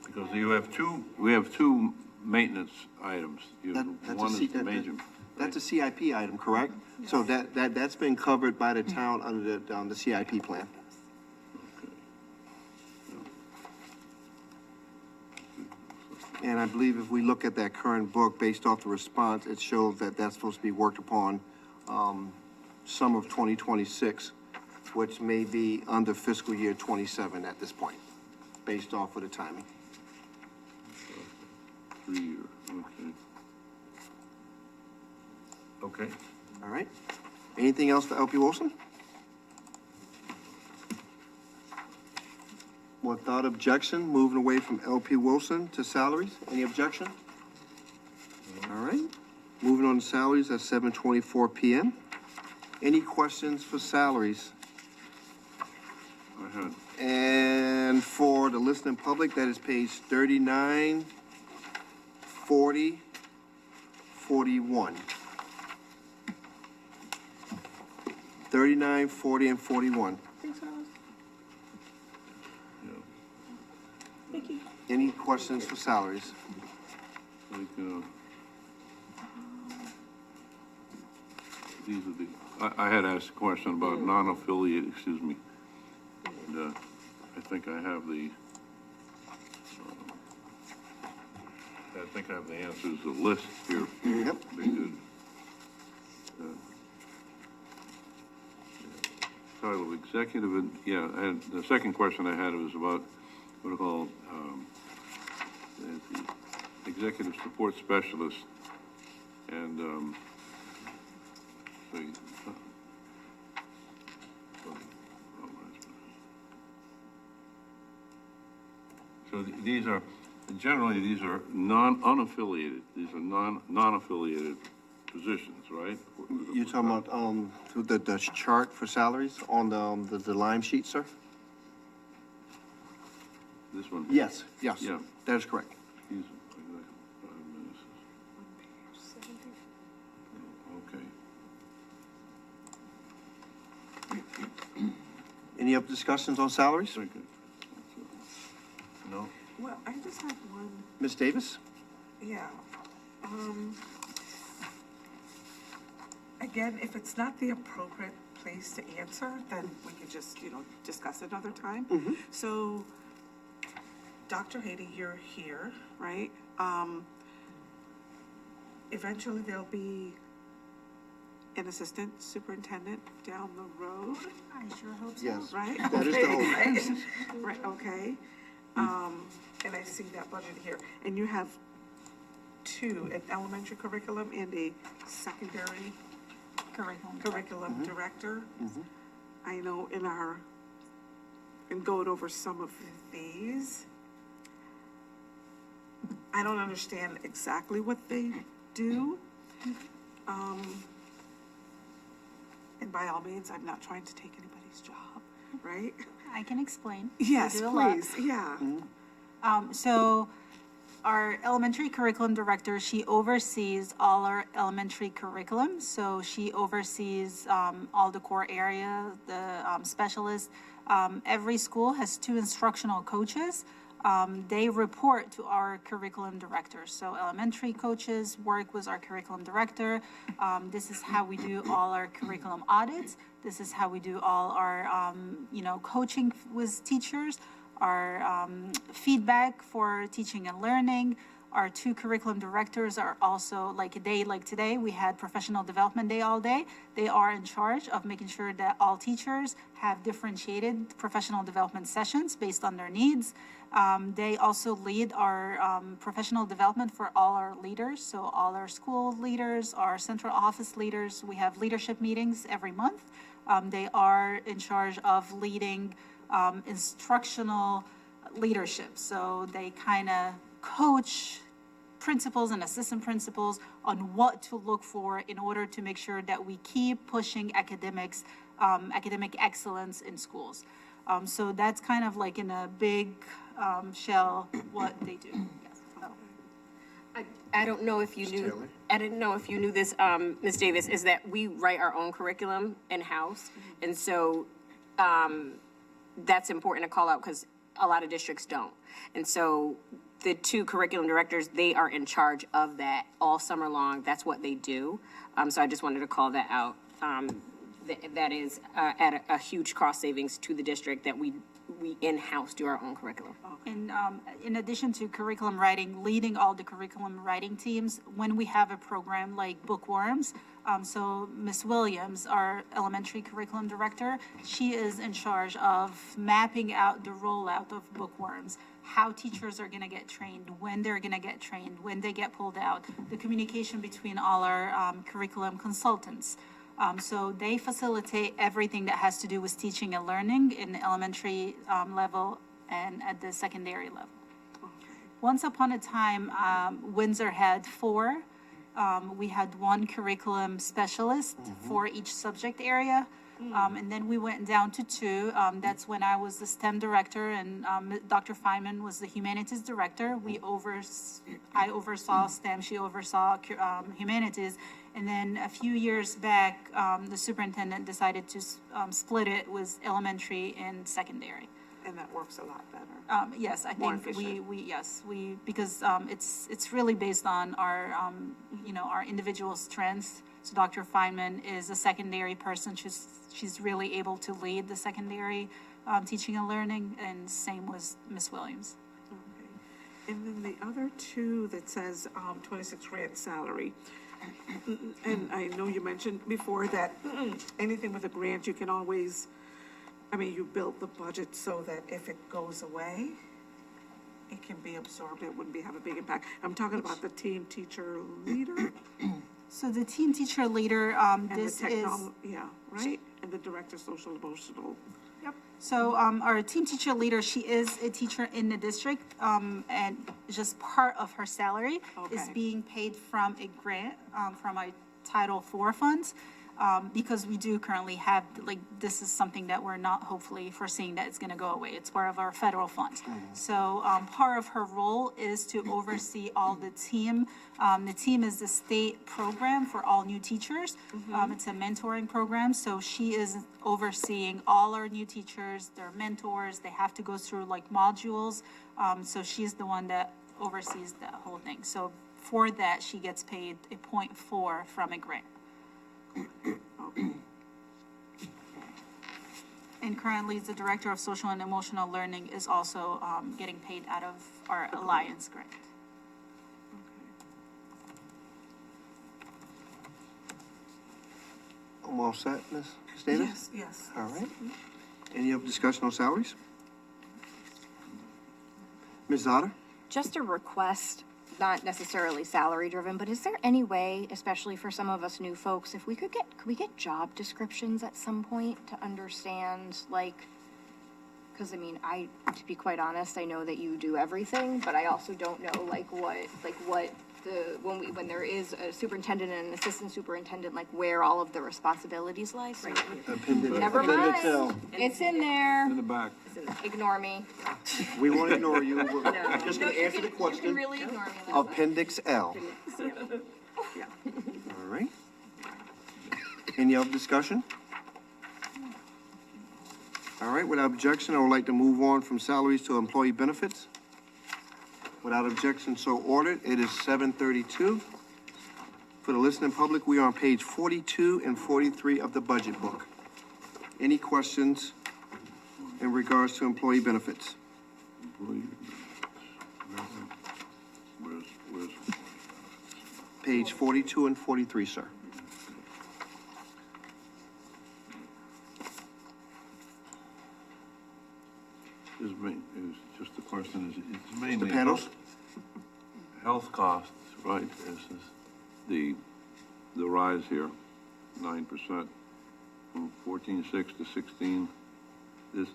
Because we have two maintenance items. That's One a is C- the major. That's a CIP item, correct? So that's been covered by the town under the CIP plan. And I believe if we look at that current book, based off the response, it shows that that's supposed to be worked upon, summer of 2026, which may be under fiscal year 27 at this point, based off of the timing. 3 year, okay. Okay. All right? Anything else for LP Wilson? Without objection, moving away from LP Wilson to salaries. Any objection? All right. Moving on to salaries at 7:24 PM. Any questions for salaries? I had, And for the listening public, that is page 39, 40, 41. 39, 40, and 41. Any questions for salaries? like, these are the, I had asked a question about non-affiliated, excuse me. And, I think I have the, answers, the list here. Yep. They did. Title of executive, and, yeah, and the second question I had was about what I call, the executive support specialist, and, so these are, generally, these are unaffiliated, these are non-affiliated positions, right? You're talking about, the chart for salaries on the line sheet, sir? This one? Yes, yes. Yeah. That is correct. He's, okay. Any other discussions on salaries? Very good. No? Well, I just have one, Ms. Davis? yeah. Again, if it's not the appropriate place to answer, then we could just, discuss it another time. So, Dr. Haiti, you're here, right? Eventually there'll be an assistant superintendent down the road, I sure hope so. Yes. right? That is the hope. Okay, right, okay. And I see that budget here. And you have two, an elementary curriculum and a secondary curriculum director. I know and going over some of these, I don't understand exactly what they do. And by all means, I'm not trying to take anybody's job, right? I can explain. We Yes, do a lot. please, yeah. So our elementary curriculum director, she oversees all our elementary curriculum. So she oversees all the core area, the specialists. Every school has 2 instructional coaches. They report to our curriculum director. So elementary coaches work with our curriculum director. This is how we do all our curriculum audits. This is how we do all our, coaching with teachers, our feedback for teaching and learning. Our 2 curriculum directors are also, like a day like today, we had professional development day all day. They are in charge of making sure that all teachers have differentiated professional development sessions based on their needs. They also lead our professional development for all our leaders. So all our school leaders, our central office leaders, we have leadership meetings every month. They are in charge of leading instructional leadership. So they kind of coach principals and assistant principals on what to look for in order to make sure that we keep pushing academic excellence in schools. So that's kind of like in a big shell what they do. Yes. So. I don't know if you knew, Taylor? I didn't know if you knew this, Ms. Davis, is that we write our own curriculum in-house. And so that's important to call out because a lot of districts don't. And so the 2 curriculum directors, they are in charge of that all summer long. That's what they do. So I just wanted to call that out. That is at a huge cost savings to the district that we in-house do our own curriculum. And in addition to curriculum writing, leading all the curriculum writing teams, when we have a program like Bookworms, so Ms. Williams, our elementary curriculum director, she is in charge of mapping out the rollout of Bookworms, how teachers are going to get trained, when they're going to get trained, when they get pulled out, the communication between all our curriculum consultants. So they facilitate everything that has to do with teaching and learning in the elementary level and at the secondary level. Once upon a time, Windsor had 4. We had 1 curriculum specialist for each subject area. And then we went down to 2. That's when I was the STEM director and Dr. Feynman was the humanities director. I oversaw STEM, she oversaw humanities. And then a few years back, the superintendent decided to split it with elementary and secondary. And that works a lot better. Yes, I More think efficient. because it's really based on our, our individual strengths. So Dr. Feynman is a secondary person. She's really able to lead the secondary teaching and learning, and same with Ms. Williams. Okay. And then the other 2 that says 26 grant salary. And I know you mentioned before that anything with a grant, you can always, you build the budget so that if it goes away, it can be absorbed, it wouldn't have a big impact. I'm talking about the team teacher leader. So the team teacher leader, And this the is. yeah, right? And the director social emotional. Yep. So our team teacher leader, she is a teacher in the district, and just part of her salary is Okay. being paid from a grant from our Title IV funds, because we do currently have, this is something that we're not hopefully foreseeing that it's going to go away. It's part of our federal funds. So part of her role is to oversee all the team. The team is the state program for all new teachers. It's a mentoring program, so she is overseeing all our new teachers, their mentors. They have to go through modules. So she's the one that oversees that whole thing. So for that, she gets paid a 0.4 from a grant. And currently, the Director of Social and Emotional Learning is also getting paid out of our Alliance grant. I'm all set, Ms. Davis? Yes, yes. All right. Any other discussion on salaries? Ms. Zotter? Just a request, not necessarily salary driven, but is there any way, especially for some of us new folks, if we could we get job descriptions at some point to understand, because to be quite honest, I know that you do everything, but I also don't know what when there is a superintendent and an assistant superintendent, like where all of the responsibilities lie. So never Appendix L. mind. It's in there. In the back. Ignore me. We won't ignore you. We're just No, gonna you answer the can question. really ignore me. That's fine. Appendix L. All right. Any other discussion? All right, without objection, I would like to move on from salaries to employee benefits. Without objection, so ordered. It is 7:32. For the listening public, we are on page 42 and 43 of the budget book. Any questions in regards to employee benefits? Where's, Page 42 and 43, sir. is just the question it's mainly. Mr. Panos? Health costs, right, is the rise here, 9%, from 14.6 to 16. This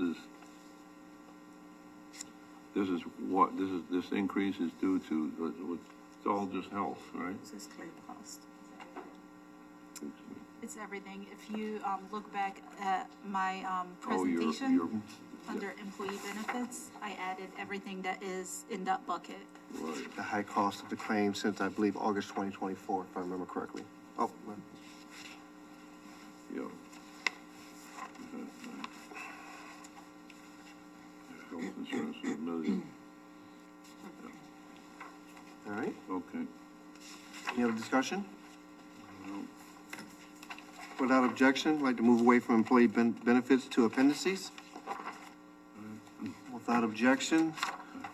increase is due to, it's all just health, right? This is claim cost. It's everything. If you look back at my presentation, under employee benefits, I added everything that is in that bucket. Right. The high cost of the claim since, I believe, August 2024, if I remember correctly. Oh, well, Yeah. Health insurance is $1 million. all right. Okay. Any other discussion? Without objection, I'd like to move away from employee benefits to appendices. Without objection,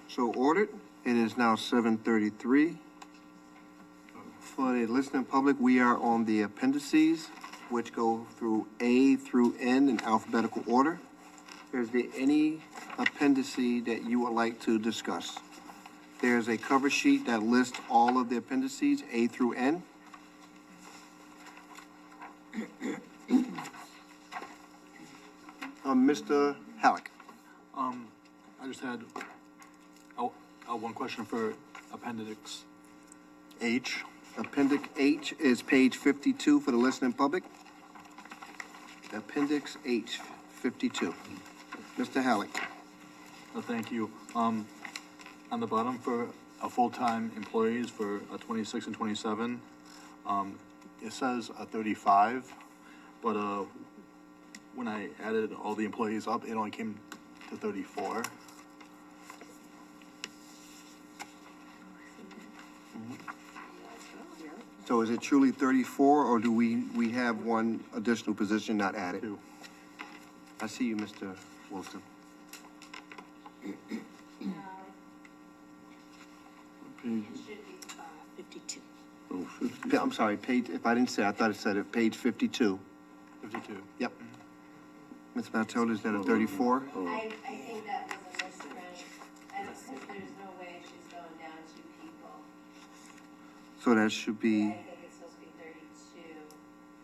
so ordered. It is now 7:33. For the listening public, we are on the appendices, which go through A through N in alphabetical order. Is there any appendix that you would like to discuss? There's a cover sheet that lists all of the appendices, A through N. Mr. Halleck. I just had, one question for Appendix H. Appendix H is page 52 for the listening public. Appendix H, 52. Mr. Halleck. Thank you. On the bottom for full-time employees for 26 and 27, it says 35, but when I added all the employees up, it only came to 34. So is it truly 34, or do we have one additional position not added? 2. I see you, Mr. Wilson. Page, 52. oh, 50. I'm sorry, page, if I didn't say, I thought it said it, page 52. 52. Yep. Ms. Matilda, is that a 34? I think that was a misprint, and it's because there's no way she's going down 2 people. So that should I be, think it's supposed to be 32,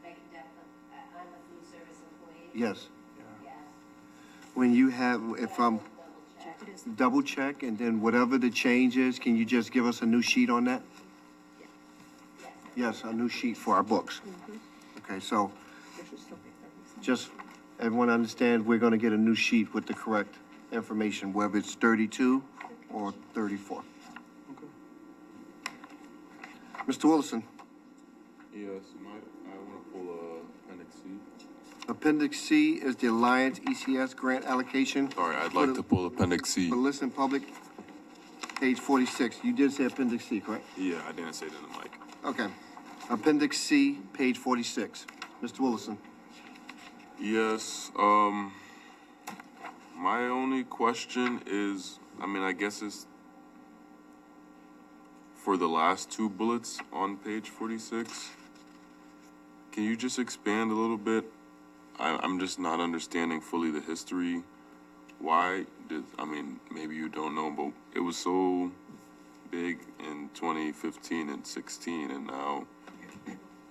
I can definitely, on the food service employees. yes. Yes. When you have, if I'm, Double check. double check, and then whatever the change is, can you just give us a new sheet on that? Yes, a new sheet for our books. Okay, so just, everyone understand, we're gonna get a new sheet with the correct information, whether it's 32 or 34. Mr. Wilson, Yes, I want to pull Appendix C. Appendix C is the Alliance ECS grant allocation. Sorry, I'd like to pull Appendix C. For the listening public, page 46. You did say Appendix C, correct? Yeah, I didn't say it in the mic. Okay. Appendix C, page 46. Mr. Wilson. Yes, my only question is, I guess it's for the last 2 bullets on page 46. Can you just expand a little bit? I'm just not understanding fully the history. Why did, maybe you don't know, but it was so big in 2015 and 16, and now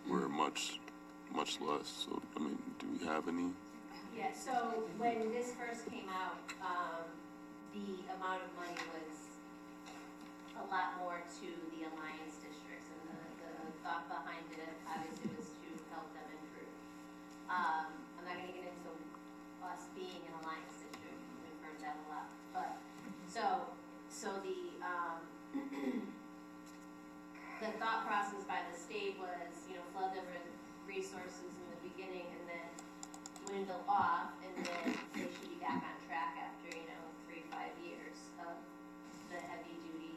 we're much less. So, do we have any? Yeah, so when this first came out, the amount of money was a lot more to the Alliance District. that a lot, but, so the, the thought process by the state was, flood them with resources in the beginning and then dwindle off, and then they should be back on track after, 3-5 years of the heavy duty,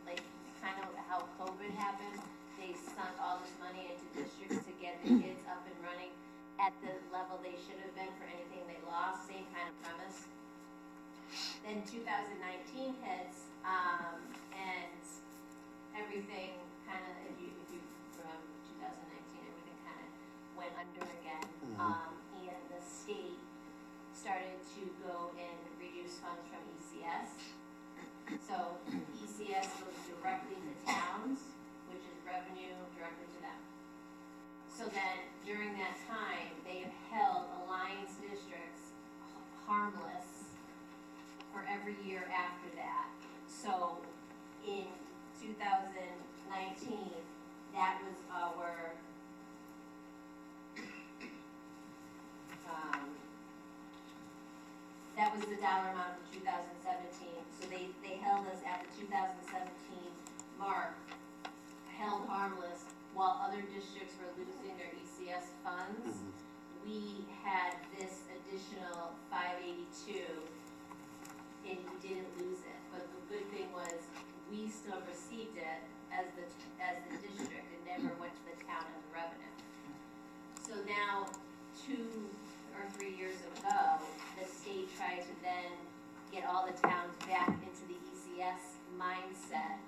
like, kind of how COVID happened. They sunk all this money into districts to get the kids up and running at the level they should have been for anything they lost, same kind of premise. Then 2019 hits, and everything kind of, if you remember 2019, everything kind of went under again. And the state started to go and reduce funds from ECS. So ECS goes directly to towns, which is revenue directly to them. So then, during that time, they have held alliance districts harmless for every year after that. So in 2019, that was our, that was the dollar amount for 2017. So they held us at the 2017 mark, held harmless, while other districts were losing their ECS funds. We had this additional 582, and we didn't lose it. But the good thing was, we still received it as the district, and never went to the town as revenue. So now, 2 or 3 years ago, the state tried to then get all the towns back into the ECS mindset,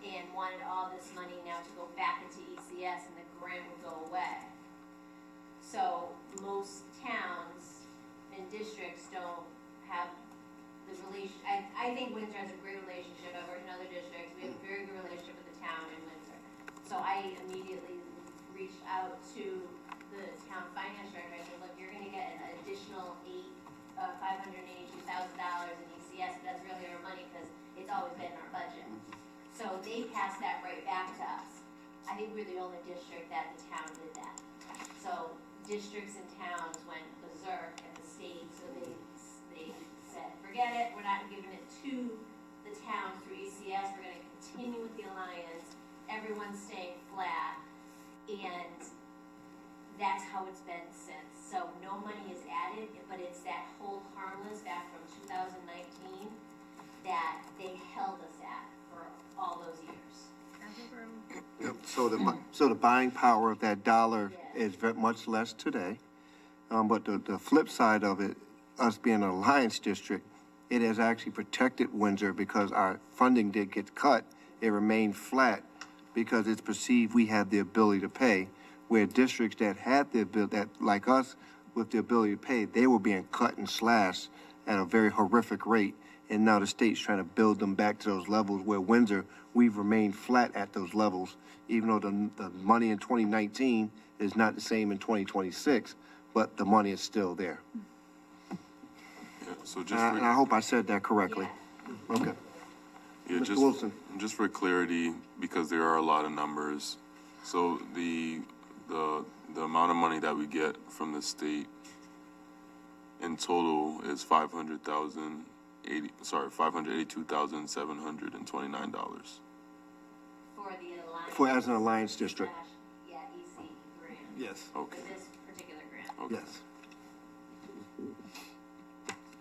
and wanted all this money now to go back into ECS, and the grant would go away. So most towns and districts don't have the relation. I think Windsor has a great relationship. I've worked in other districts. We have a very good relationship with the town in Windsor. So I immediately reached out to the town finance director. I said, look, you're going to get an additional $582,000 in ECS, but that's really our money because it's always been in our budget. So they passed that right back to us. I think we're the only district that the town did that. So districts and towns went berserk at the state, so they said, forget it, we're not giving it to the town through ECS, we're gonna continue with the alliance, everyone's staying flat, and that's how it's been since. So no money is added, but it's that hold harmless back from 2019 that they held us at for all those years. Yep. So the buying power of that dollar is very much less today. But the flip side of it, us being an alliance district, it has actually protected Windsor because our funding did get cut. It remained flat because it's perceived we have the ability to pay. Where districts that had the ability, that like us, with the ability to pay, they were being cut and slashed at a very horrific rate. And now the state's trying to build them back to those levels where Windsor, we've remained flat at those levels, even though the money in 2019 is not the same in 2026, but the money is still there. Yeah, so just And I hope I said that correctly. Okay. Yeah, Mr. Wilson. Just for clarity, because there are a lot of numbers. So the amount of money that we get from the state in total is $582,729. For the alliance. As an alliance district. Yeah, EC grant. Yes. Okay. For this particular grant. Okay. Yes.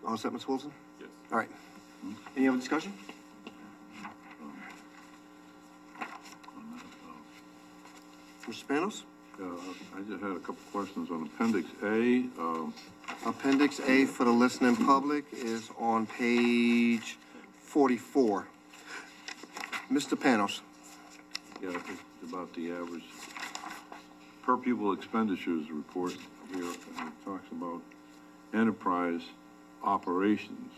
All set, Ms. Wilson? Yes. All right. Any other discussion? Mr. Spanos? I just had a couple questions on Appendix A. Appendix A for the listening public is on page 44. Mr. Panos? Yeah, it's about the average per pupil expenditures report here, and it talks about enterprise operations.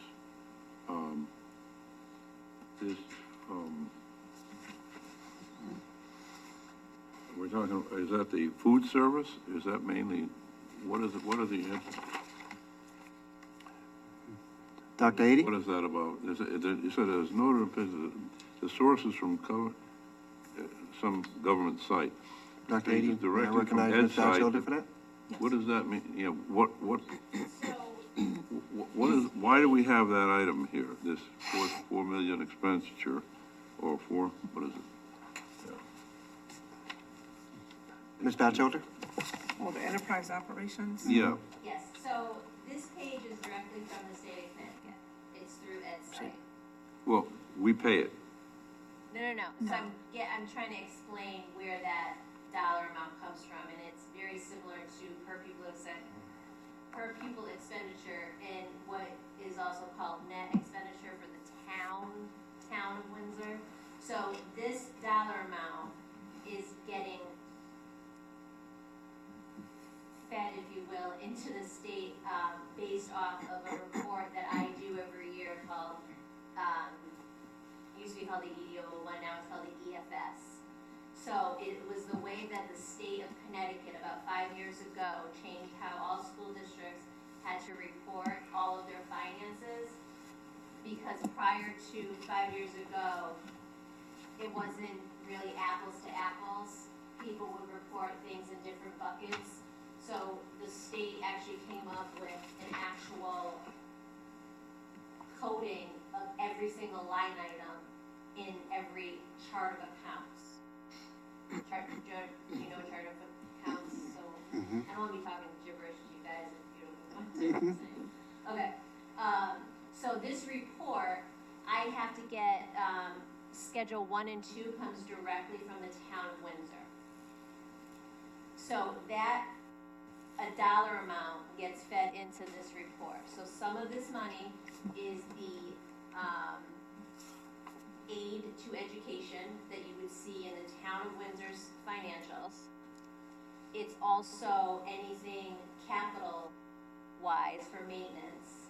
We're talking, is that the food service? Is that mainly, what are the, Dr. Ady? what is that about? You said there's no, the sources from some government site. Dr. Ady, may I Directly from recognize Ed Ms. Batchelder site. for that? What does that mean? Yeah, what, So why do we have that item here, this 4 million expenditure, or what is it? Ms. Batchelder? Well, the enterprise operations? Yeah, Yes, so this page is directly from the state of Connecticut. It's through Ed's site. well, we pay it. No. So I'm trying to explain where that dollar amount comes from, and it's very similar to per pupil expenditure and what is also called net expenditure for the town of Windsor. So this dollar amount is getting fed, if you will, into the state based off of a report that I do every year called, used to be called the EDO01, now it's called the EFS. So it was the way that the state of Connecticut about 5 years ago changed how all school districts had to report all of their finances, because prior to 5 years ago, it wasn't really apples to apples. People would report things in different buckets. So the state actually came up with an actual coding of every single line item in every chart of accounts. Do you know chart of accounts? So I don't want to be talking gibberish to you guys if you don't know what I'm saying. Okay. So this report, I have to get, Schedule 1 and 2 comes directly from the town of Windsor. So that, a dollar amount gets fed into this report. So some of this money is the aid to education that you would see in the town of Windsor's financials. It's also anything capital-wise for maintenance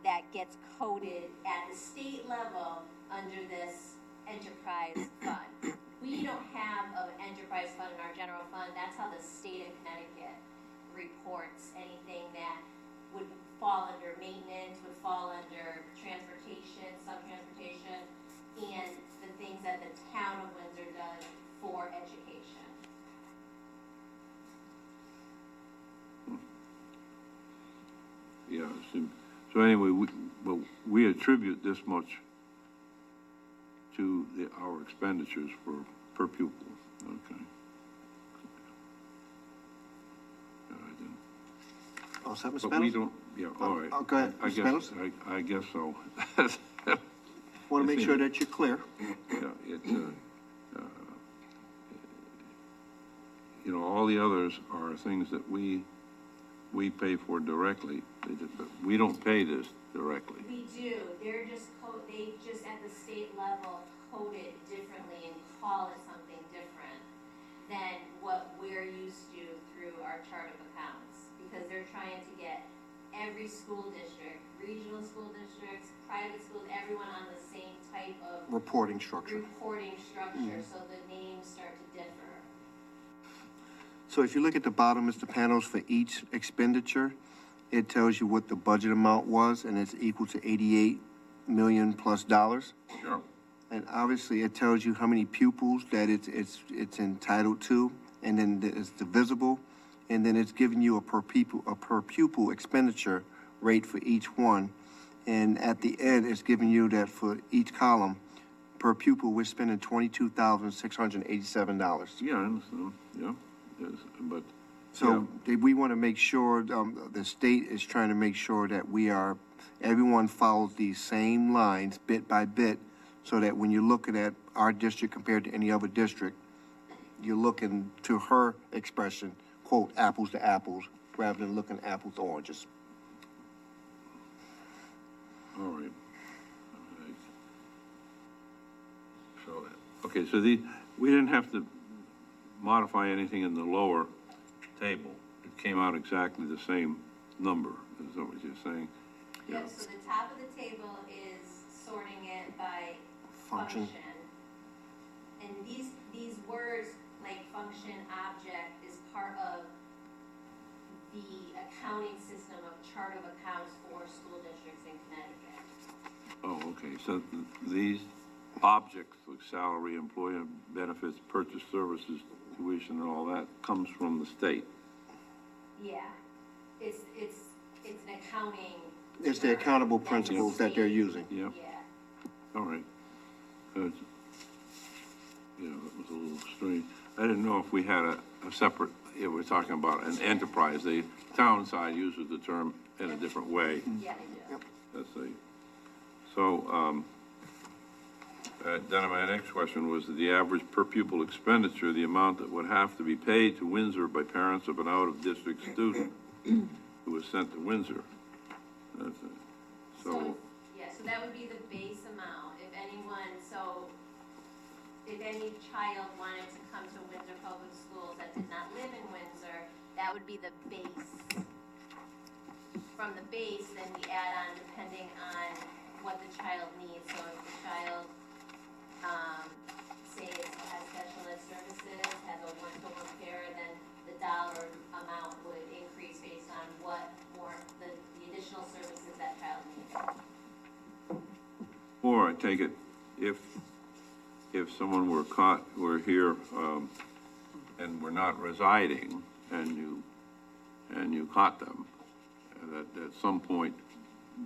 that gets coded at the state level under this enterprise fund. We don't have an enterprise fund in our general fund. That's how the state of Connecticut reports anything that would fall under maintenance, would fall under transportation, sub-transportation, and the things that the town of Windsor does for education. Yeah, so anyway, we attribute this much to our expenditures per pupil, okay? Oh, is that Ms. But we Spanos? don't, yeah, all right. Go ahead, I Mr. guess, Spanos. I guess so. Want to make sure that you're clear. Yeah, all the others are things that we pay for directly, but we don't pay this directly. We do. They're just they just at the state level code it differently and call it something different than what we're used to through our chart of accounts, because they're trying to get every school district, regional school districts, private schools, everyone on the same type of Reporting structure. So the names start to differ. So if you look at the bottom, Mr. Panos, for each expenditure, it tells you what the budget amount was, and it's equal to $88 million plus dollars. Sure. And obviously, it tells you how many pupils that it's entitled to, and then it's divisible, and then it's giving you a per pupil expenditure rate for each one. And at the end, it's giving you that for each column, per pupil, we're spending $22,687. Yeah, I understand, yeah, yes, but. So we want to make sure, the state is trying to make sure that everyone follows these same lines bit by bit, so that when you're looking at our district compared to any other district, you're looking, to her expression, quote, apples to apples, rather than looking apples to oranges. All right. So, okay, so we didn't have to modify anything in the lower table. It came out exactly the same number, is that what you're saying? Yep, so the top of the table is sorting it by function. And these words, like function, object, is part of the accounting system of chart of accounts for school districts in Connecticut. Oh, okay, so these objects, like salary, employee benefits, purchase services, tuition and all that, comes from the state? Yeah, it's it's an accounting. It's the accountable principles that they're using. Yep, Yeah. all right. Good. Yeah, that was a little strange. I didn't know if we had a separate, if we're talking about an enterprise. The town side uses the term in a different way. Yeah, they do. Let's see. So, then my next question was the average per pupil expenditure, the amount that would have to be paid to Windsor by parents of an out-of-district student who was sent to Windsor. That's it. So, Yeah, so that would be the base amount, if anyone, so if any child wanted to come to Windsor Public Schools that did not live in Windsor, that would be the base. From the base, then we add on depending on what the child needs, so if the child, say has special ed services, has a one-to-one care, then the dollar amount would increase based on what more, the additional services that child needs. or I take it, if someone were here, and were not residing, and you caught them, that at some point,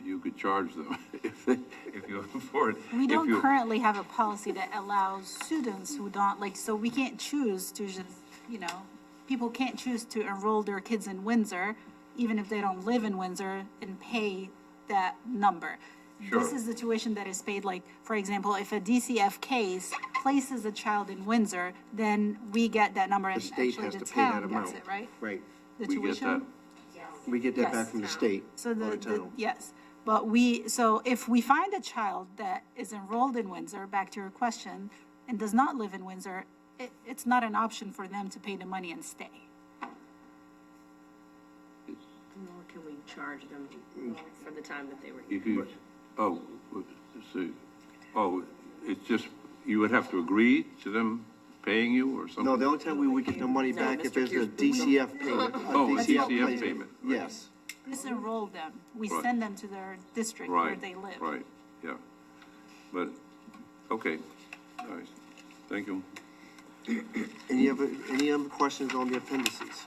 you could charge them if you afford. We don't currently have a policy that allows students who don't, like, so we can't choose to just, people can't choose to enroll their kids in Windsor, even if they don't live in Windsor, and pay that number. Sure. This is the tuition that is paid, like, for example, if a DCF case places a child in Windsor, then we get that number, and The state actually has the to pay that town gets amount. it, right? Right. The We get tuition? that. We get that back Yes. from the state So or the town. yes, but so if we find a child that is enrolled in Windsor, back to your question, and does not live in Windsor, it's not an option for them to pay the money and stay. Nor can we charge them for the time that they were If here. you, let's see, it's just, you would have to agree to them paying you or something? No, the only time we would get the money back if it's a DCF payment. Oh, a DCF payment. Yes. Disenroll them, we Right. send them to their district where Right, they live. right, yeah. But, okay, all right, thank you. Any other questions on the appendices?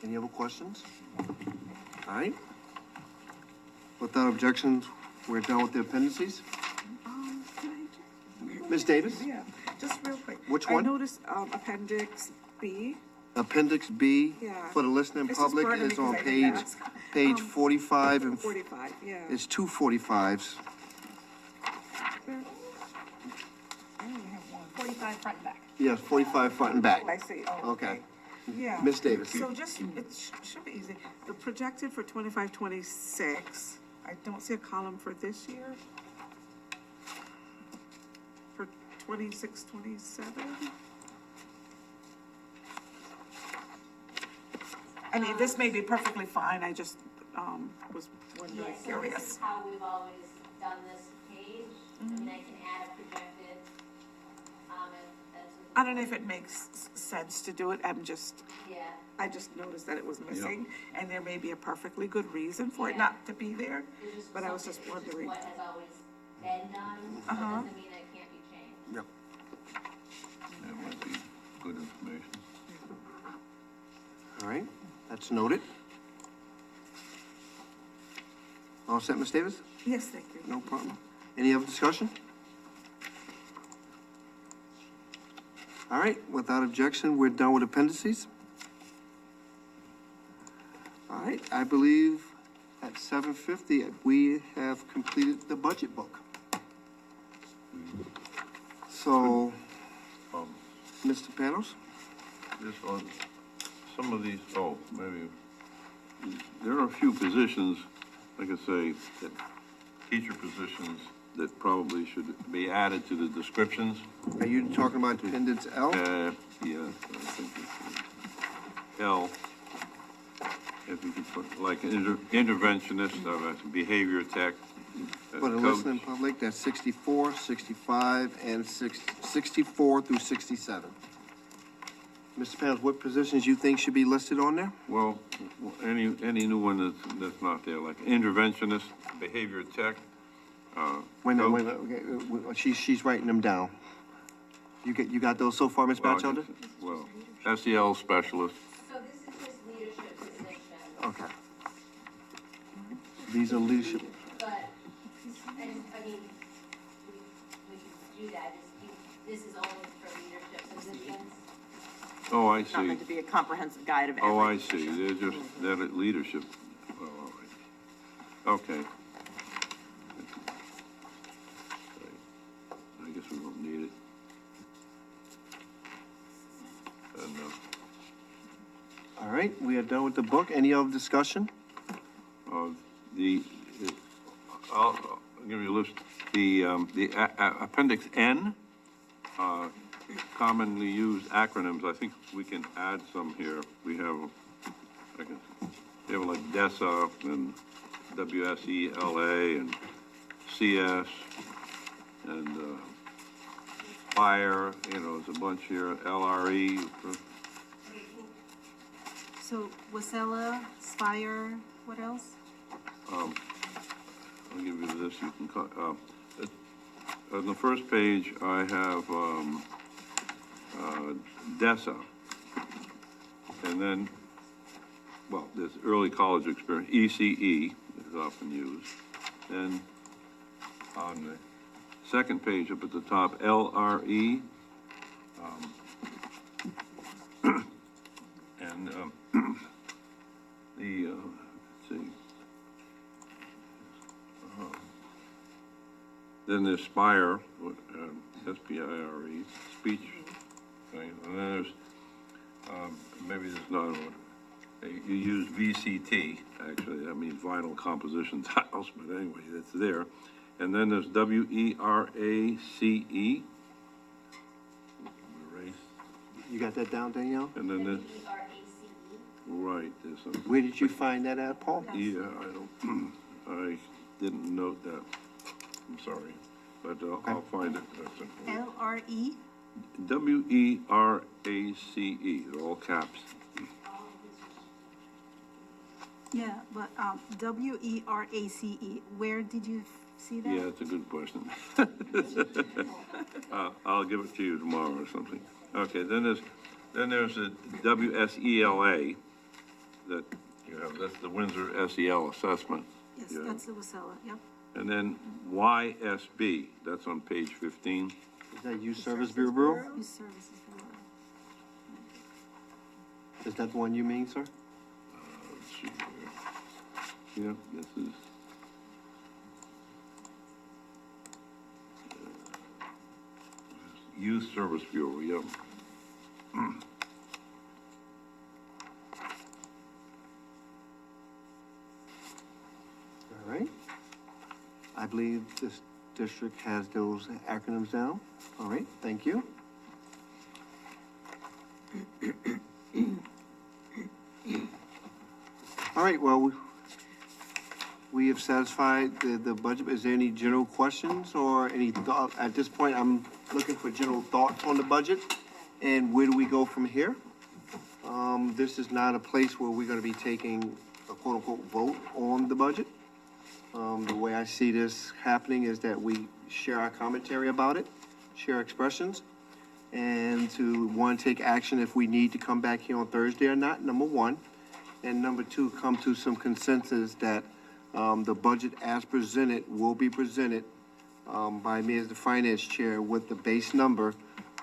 Any other questions? All right. Without objections, we're done with the appendices. Ms. Davis? Yeah, just real quick. Which I one? noticed, Appendix B. Appendix B Yeah. for the listening It's just public bothering me is on because I didn't page, ask. page 45 and 45, yeah. it's two 45s. I only have one. 45 front and back. Yes, 45 front and back. I see, oh, Okay. Yeah. Ms. Davis? So just, should be easy. The projected for 25, 26, I don't see a column for this year. For 26, 27. I mean, this may be perfectly fine, I just, was wondering, Yeah, so this curious. is how we've always done this page. I mean, I can add a projected, as. I don't know if it makes sense to do it, Yeah. I just noticed that it was missing, and there may be a perfectly good reason for it not to be there, It's just but I was something- just it's wondering. what has always been done, so it doesn't mean it can't be changed. Yep. That might be good information. All right, that's noted. All set, Ms. Davis? Yes, thank you. No problem. Any other discussion? All right, without objection, we're done with appendices. All right, I believe at 7:50, we have completed the budget book. So, Mr. Panos? Just on some of these, maybe, there are a few positions, like I say, that teacher positions that probably should be added to the descriptions. Are you talking about appendix L? Yeah, I think it's L. If you could put, like, interventionist, that's behavior tech. For the listening public, that's 64, 65, and 64 through 67. Mr. Panos, what positions you think should be listed on there? Well, any new one that's not there, like interventionist, behavior tech. Wait a minute, okay, she's writing them down. You got those so far, Ms. Batchelder? Well, SEL specialist, Okay. These are leadership, But, and, I mean, we could do that, this is only for leadership positions. Oh, I It's not meant see. to be a comprehensive guide of Oh, I everything. see. They're just, that leadership. Oh, all right. Okay. I guess we won't need it. And, all right, we are done with the book. Any other discussion? the, I'll give you a list. The Appendix N, commonly used acronyms, I think we can add some here. We have like DESA and WSELA and CS and FIRE, there's a bunch here, LRE. So Wasella, Spire, what else? I'll give you this, you can cut, on the first page, I have, DESA. And then, well, there's early college experience, ECE is often used. Then, on the second page up at the top, LRE. And, let's see. Then there's SPIRE, SPIRE, speech thing, and then there's, maybe there's not one. You use VCT, actually, that means vinyl composition tiles, but anyway, it's there. And then there's WERACE. Erase. You got that down, Danielle? And then there's, WERACE. right, there's some. Where did you find that at, Paul? Yeah, I didn't note that. I'm sorry, but I'll find it. LRE? WERACE, they're all caps. Yeah, but WERACE, where did you see that? Yeah, it's a good question. I'll give it to you tomorrow or something. Okay, then there's a WSELA that you have, that's the Windsor SEL assessment. Yes, Yeah. that's the Wasella, yep. And then YSB, that's on page 15. Is that Youth Service Bureau? Youth Services Bureau. Is that the one you mean, sir? Let's see here. Yeah, this is. Youth Service Bureau, yep. All right. I believe this district has those acronyms down. All right, thank you. All right, well, we have satisfied the budget. Is there any general questions or any thought? At this point, I'm looking for general thoughts on the budget and where do we go from here? This is not a place where we're gonna be taking a quote-unquote vote on the budget. The way I see this happening is that we share our commentary about it, share expressions, and to, one, take action if we need to come back here on Thursday or not, number one. And number two, come to some consensus that the budget as presented will be presented by me as the finance chair with the base number,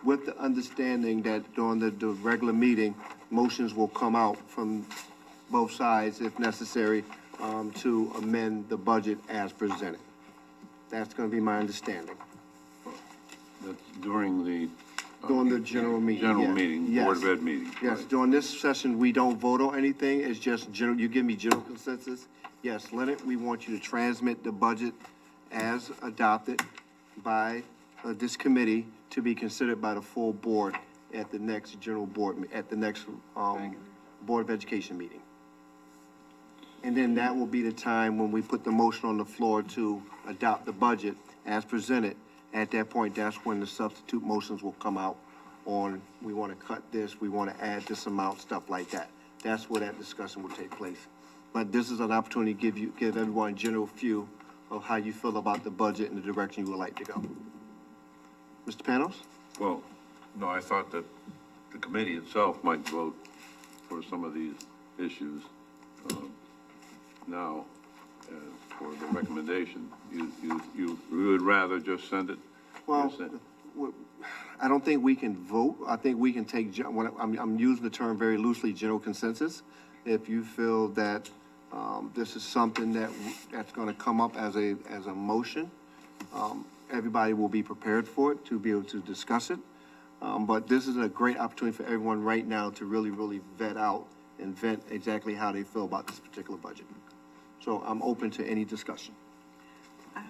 with the understanding that during the regular meeting, motions will come out from both sides if necessary to amend the budget as presented. That's gonna be my understanding. That's during the. During the general meeting. General yeah. meeting, Yes. Board of Ed meeting. Yes, right. during this session, we don't vote on anything, it's just general, you give me general consensus. Yes, Leonard, we want you to transmit the budget as adopted by this committee to be considered by the full board at the next general board, at the next, Board of Education meeting. And then that will be the time when we put the motion on the floor to adopt the budget as presented. At that point, that's when the substitute motions will come out on, we want to cut this, we want to add this amount, stuff like that. That's where that discussion will take place. But this is an opportunity to give everyone a general view of how you feel about the budget and the direction you would like to go. Mr. Panos? Well, no, I thought that the committee itself might vote for some of these issues. now for the recommendation? You would rather just send it? Well, Just send- I don't think we can vote. I think we can take, I'm using the term very loosely, general consensus. If you feel that this is something that's going to come up as a motion, everybody will be prepared for it to be able to discuss it. But this is a great opportunity for everyone right now to really, really vet out and vent exactly how they feel about this particular budget. So I'm open to any discussion. Go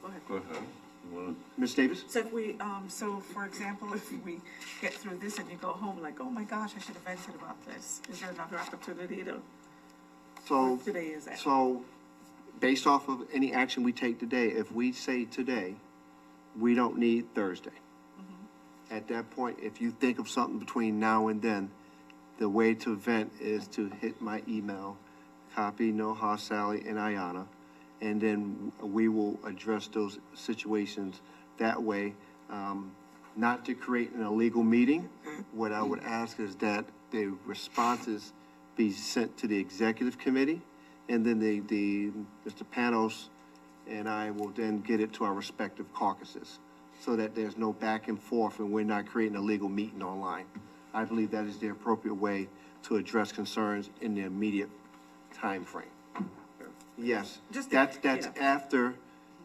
ahead. Go ahead. You wanna- Ms. Davis? So if we, so for example, if we get through this and you go home like, oh my gosh, I should have vented about this, is there another opportunity to, So, today is that? so based off of any action we take today, if we say today, we don't need Thursday. At that point, if you think of something between now and then, the way to vent is to hit my email, copy Noha, Sally, and Ayana, and then we will address those situations that way. Not to create an illegal meeting, what I would ask is that the responses be sent to the executive committee, and then Mr. Panos and I will then get it to our respective caucuses, so that there's no back and forth and we're not creating a legal meeting online. I believe that is the appropriate way to address concerns in the immediate time frame. Yes, Just- that's yeah. after,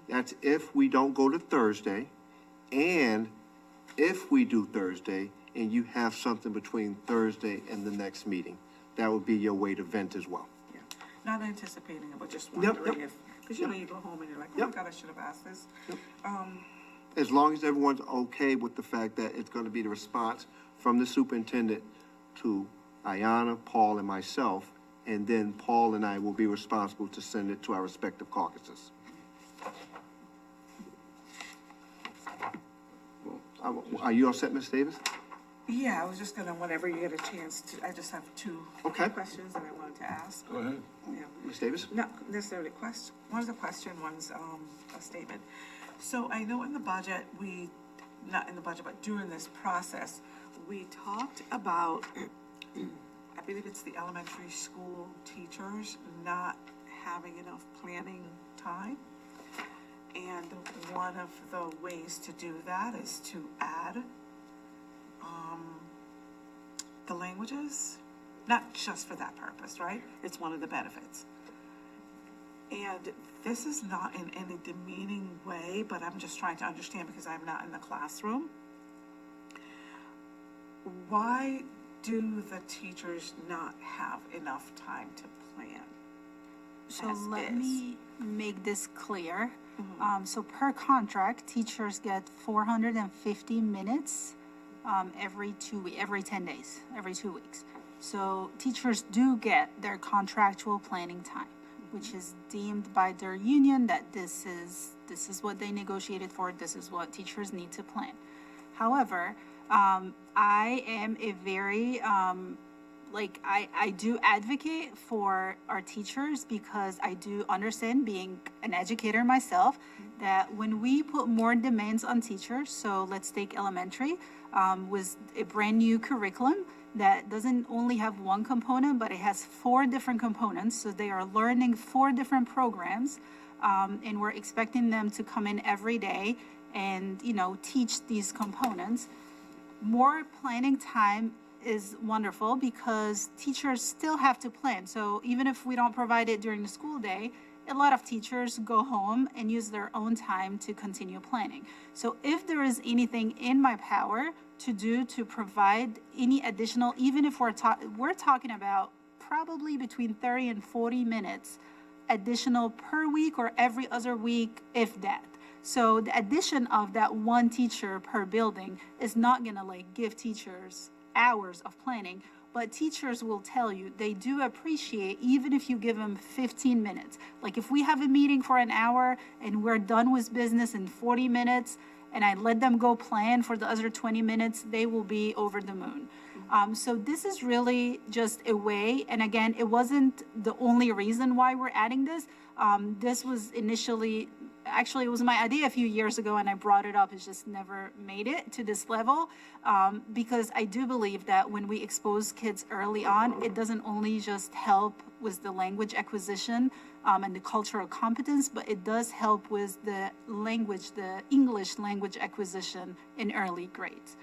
that's if we don't go to Thursday, and if we do Thursday, and you have something between Thursday and the next meeting, that would be your way to vent as well. Yeah. Not anticipating it, but just Yep, wondering yep. if, because you know, you go home and you're like, oh my Yep. God, I should have asked this. As long as everyone's okay with the fact that it's gonna be the response from the superintendent to Ayana, Paul, and myself, and then Paul and I will be responsible to send it to our respective caucuses. Are you all set, Ms. Davis? Yeah, I was just gonna, whenever you get a chance to, I just have two Okay. questions that I wanted to ask. Go ahead. Yeah. Ms. Davis? Not necessarily a question, one's a question, one's a statement. So I know in the budget, not in the budget, but during this process, we talked about, I believe it's the elementary school teachers not having enough planning time. And one of the ways to do that is to add the languages, not just for that purpose, right? It's one of the benefits. And this is not in any demeaning way, but I'm just trying to understand because I'm not in the classroom. Why do the teachers not have enough time to plan? So As let is. me make this clear. So per contract, teachers get 450 minutes every 10 days, every 2 weeks. So teachers do get their contractual planning time, which is deemed by their union that this is what they negotiated for, this is what teachers need to plan. However, I am a very, I do advocate for our teachers because I do understand, being an educator myself, that when we put more demands on teachers, so let's take elementary, was a brand new curriculum that doesn't only have one component, but it has 4 different components. So they are learning 4 different programs, and we're expecting them to come in every day and, teach these components. More planning time is wonderful because teachers still have to plan. So even if we don't provide it during the school day, a lot of teachers go home and use their own time to continue planning. So if there is anything in my power to do to provide any additional, even if we're talking about probably between 30 and 40 minutes additional per week or every other week, if that. So the addition of that one teacher per building is not gonna give teachers hours of planning, but teachers will tell you they do appreciate even if you give them 15 minutes. Like if we have a meeting for an hour and we're done with business in 40 minutes and I let them go plan for the other 20 minutes, they will be over the moon. So this is really just a way, and again, it wasn't the only reason why we're adding this. This was initially actually, it was my idea a few years ago, and I brought it up. It's just never made it to this level, because I do believe that when we expose kids early on, it doesn't only just help with the language acquisition and the cultural competence, but it does help with the language, the English language acquisition in early grades.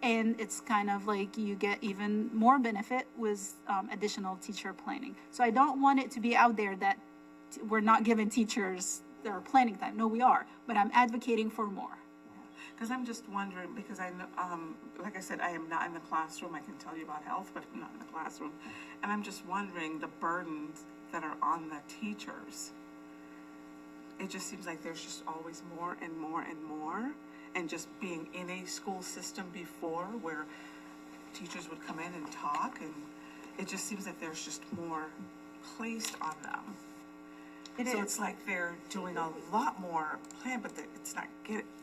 And it's kind of like you get even more benefit with additional teacher planning. So I don't want it to be out there that we're not giving teachers their planning time. No, we are, but I'm advocating for more. Because I'm just wondering, because I know, like I said, I am not in the classroom. I can tell you about health, but I'm not in the classroom. And I'm just wondering the burdens that are on the teachers. It just seems like there's just always more and more and more. And just being in a school system before where teachers would come in and talk, and it just seems that there's just more placed on them. It's like they're doing a lot more plan, but it's not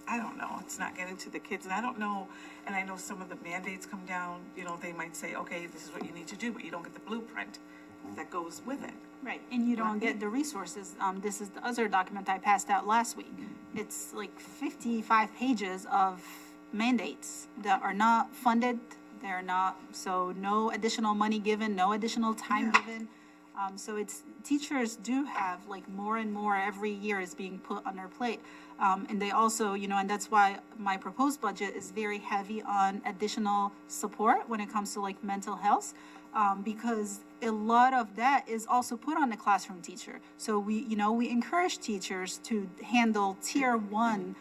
I don't know, it's not getting to the kids. And I don't know, and I know some of the mandates come down, they might say, okay, this is what you need to do, but you don't get the blueprint that goes with it. Right, and you don't get the resources. This is the other document I passed out last week. It's like 55 pages of mandates that are not funded. They're not, so no additional money given, no additional time given. So teachers do have like more and more every year is being put on their plate. And they also, and that's why my proposed budget is very heavy on additional support when it comes to like mental health. Because a lot of that is also put on the classroom teacher. So we encourage teachers to handle tier 1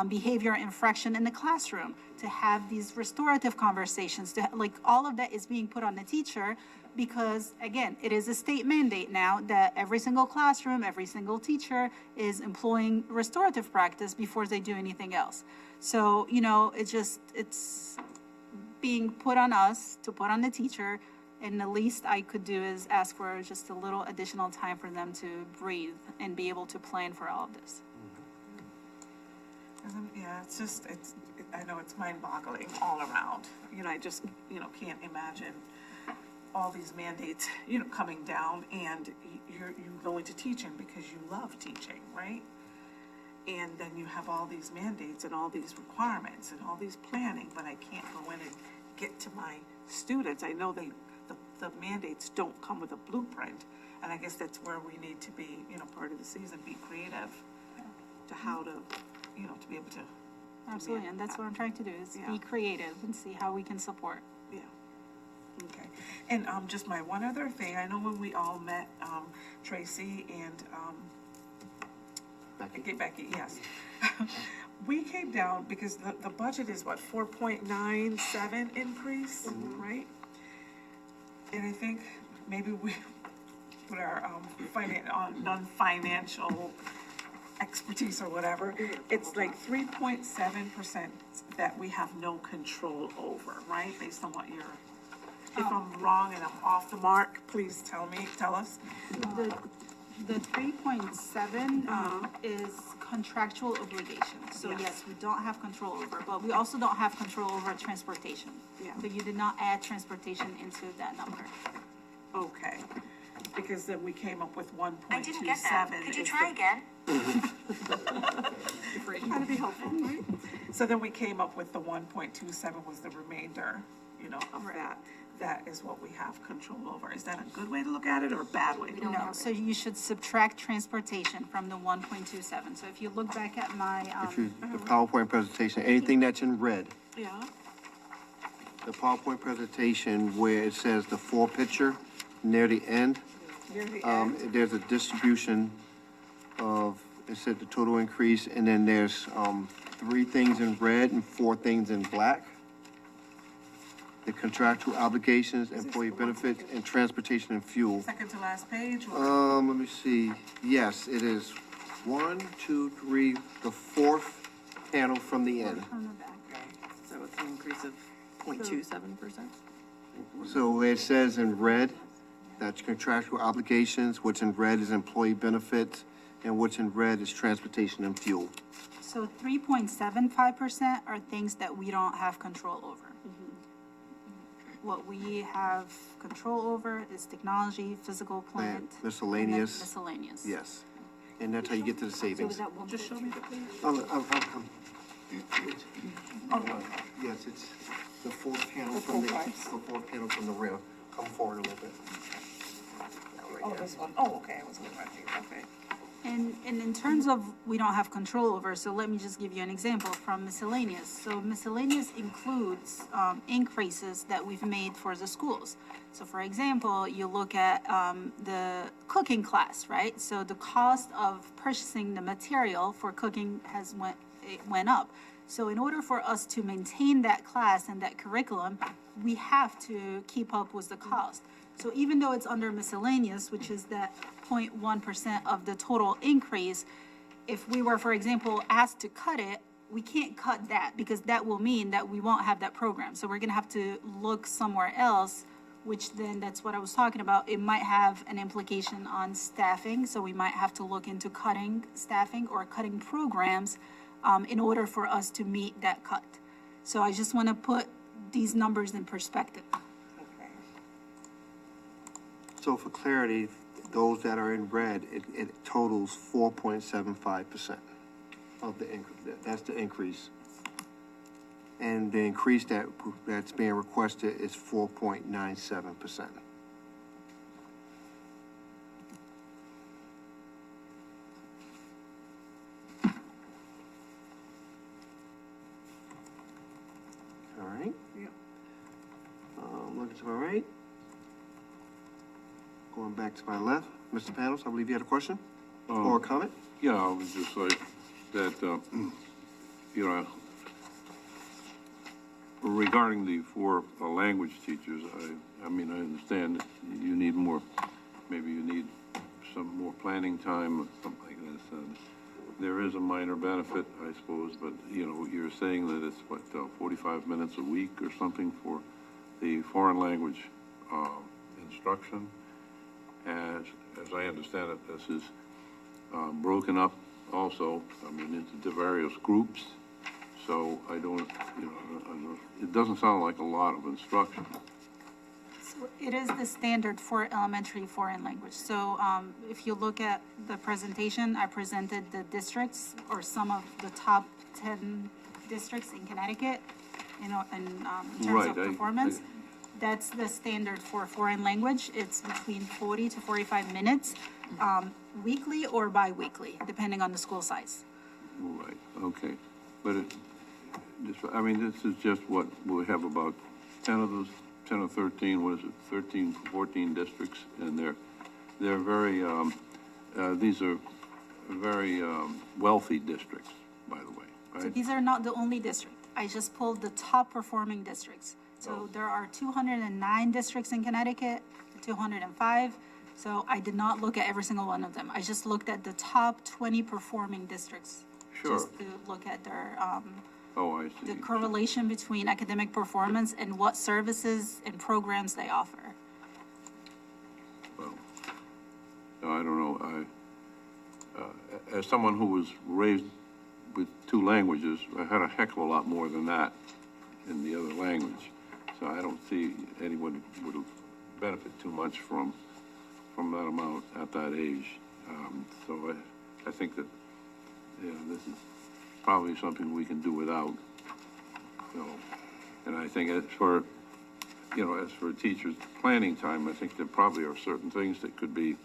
behavior infraction in the classroom, to have these restorative conversations, like all of that is being put on the teacher, because again, it is a state mandate now that every single classroom, every single teacher is employing restorative practice before they do anything else. So, it's being put on us to put on the teacher. And the least I could do is ask for just a little additional time for them to breathe and be able to plan for all of this. Yeah, I know it's mind-boggling all around. I just, can't imagine all these mandates, coming down, and you're going to teaching because you love teaching, right? And then you have all these mandates and all these requirements and all these planning, but I can't go in and get to my students. I know the mandates don't come with a blueprint, and I guess that's where we need to be, part of the season, be creative to how to, to be able to. Absolutely, and that's what I'm trying to do, is be creative and see how we can support. Yeah. Okay. And just my one other thing, I know when we all met, Tracy and Becky, yes. We came down because the budget is what, 4.97 increase, right? And I think maybe we put our non-financial expertise or whatever, it's like 3.7% that we have no control over, right? Based on what you're, if I'm wrong and I'm off the mark, please tell us. The 3.7 is contractual obligation. So yes, we don't have control over, but we also don't have control over transportation. Yeah. So you did not add transportation into that number. Okay, because then we came up with 1.27. I didn't get that. Could you try again? Trying to be helpful, right? So then we came up with the 1.27 was the remainder, of that. That is what we have control over. Is that a good way to look at it or a bad way to look at it? No, so you should subtract transportation from the 1.27. So if you look back at my, The PowerPoint presentation, anything that's in red, Yeah, the PowerPoint presentation where it says the full picture near the end, near the end. there's a distribution of, it said the total increase, and then there's 3 things in red and 4 things in black. The contractual obligations, employee benefits, and transportation and fuel. Second to last page? Or? Let me see. Yes, it is 1, 2, 3, the 4th panel from the end. on the back. So it's an increase of 0.27%? So it says in red, that's contractual obligations. What's in red is employee benefits, and what's in red is transportation and fuel. So 3.75% are things that we don't have control over. What we have control over is technology, physical plant. Miscellaneous. And then miscellaneous. Yes. and that's how you get to the savings. Just show me the page. I'll come. Yes, it's the fourth panel from the rear. Come forward a little bit. Oh, this one. Oh, okay, I was looking at it, okay. And in terms of we don't have control over, so let me just give you an example from miscellaneous. So miscellaneous includes increases that we've made for the schools. So for example, you look at the cooking class, right? So the cost of purchasing the material for cooking went up. So in order for us to maintain that class and that curriculum, we have to keep up with the cost. So even though it's under miscellaneous, which is that 0.1% of the total increase, if we were, for example, asked to cut it, we can't cut that because that will mean that we won't have that program. So we're gonna have to look somewhere else, which then that's what I was talking about. It might have an implication on staffing, so we might have to look into cutting staffing or cutting programs in order for us to meet that cut. So I just wanna put these numbers in perspective. So for clarity, those that are in red, it totals 4.75% of the increase. That's the increase. And the increase that's being requested is 4.97%. All right? Yeah. Looking to my right. Going back to my left, Mr. Panos, I believe you had a question or a comment? Yeah, I was just like that, you know, regarding the four language teachers, I mean, I understand that you need more, maybe you need some more planning time or something like this. There is a minor benefit, I suppose, but, you know, you're saying that it's, what, 45 minutes a week or something for the foreign language instruction. As I understand it, this is broken up also, I mean, into the various groups. So I don't, you know, it doesn't sound like a lot of instruction. So it is the standard for elementary foreign language. So if you look at the presentation, I presented the districts or some of the top 10 districts in Connecticut, you know, in terms of performance. That's the standard for foreign language. It's between 40 to 45 minutes, weekly or bi-weekly, depending on the school size. Right, okay. But I mean, this is just what, we have about 10 of those, 10 or 13, what is it, 13, 14 districts, and they're very, these are very wealthy districts, by the way, right? So these are not the only district. I just pulled the top performing districts. So there are 209 districts in Connecticut, 205. So I did not look at every single one of them. I just looked at the top 20 performing districts. Sure. Just to look at their, Oh, I see. the correlation between academic performance and what services and programs they offer. Well, I don't know, as someone who was raised with two languages, I had a heck of a lot more than that in the other language. So I don't see anyone would benefit too much from that amount at that age. So I think that, you know, this is probably something we can do without, you know. And I think as for, you know, as for teachers' planning time, I think there probably are certain things that could be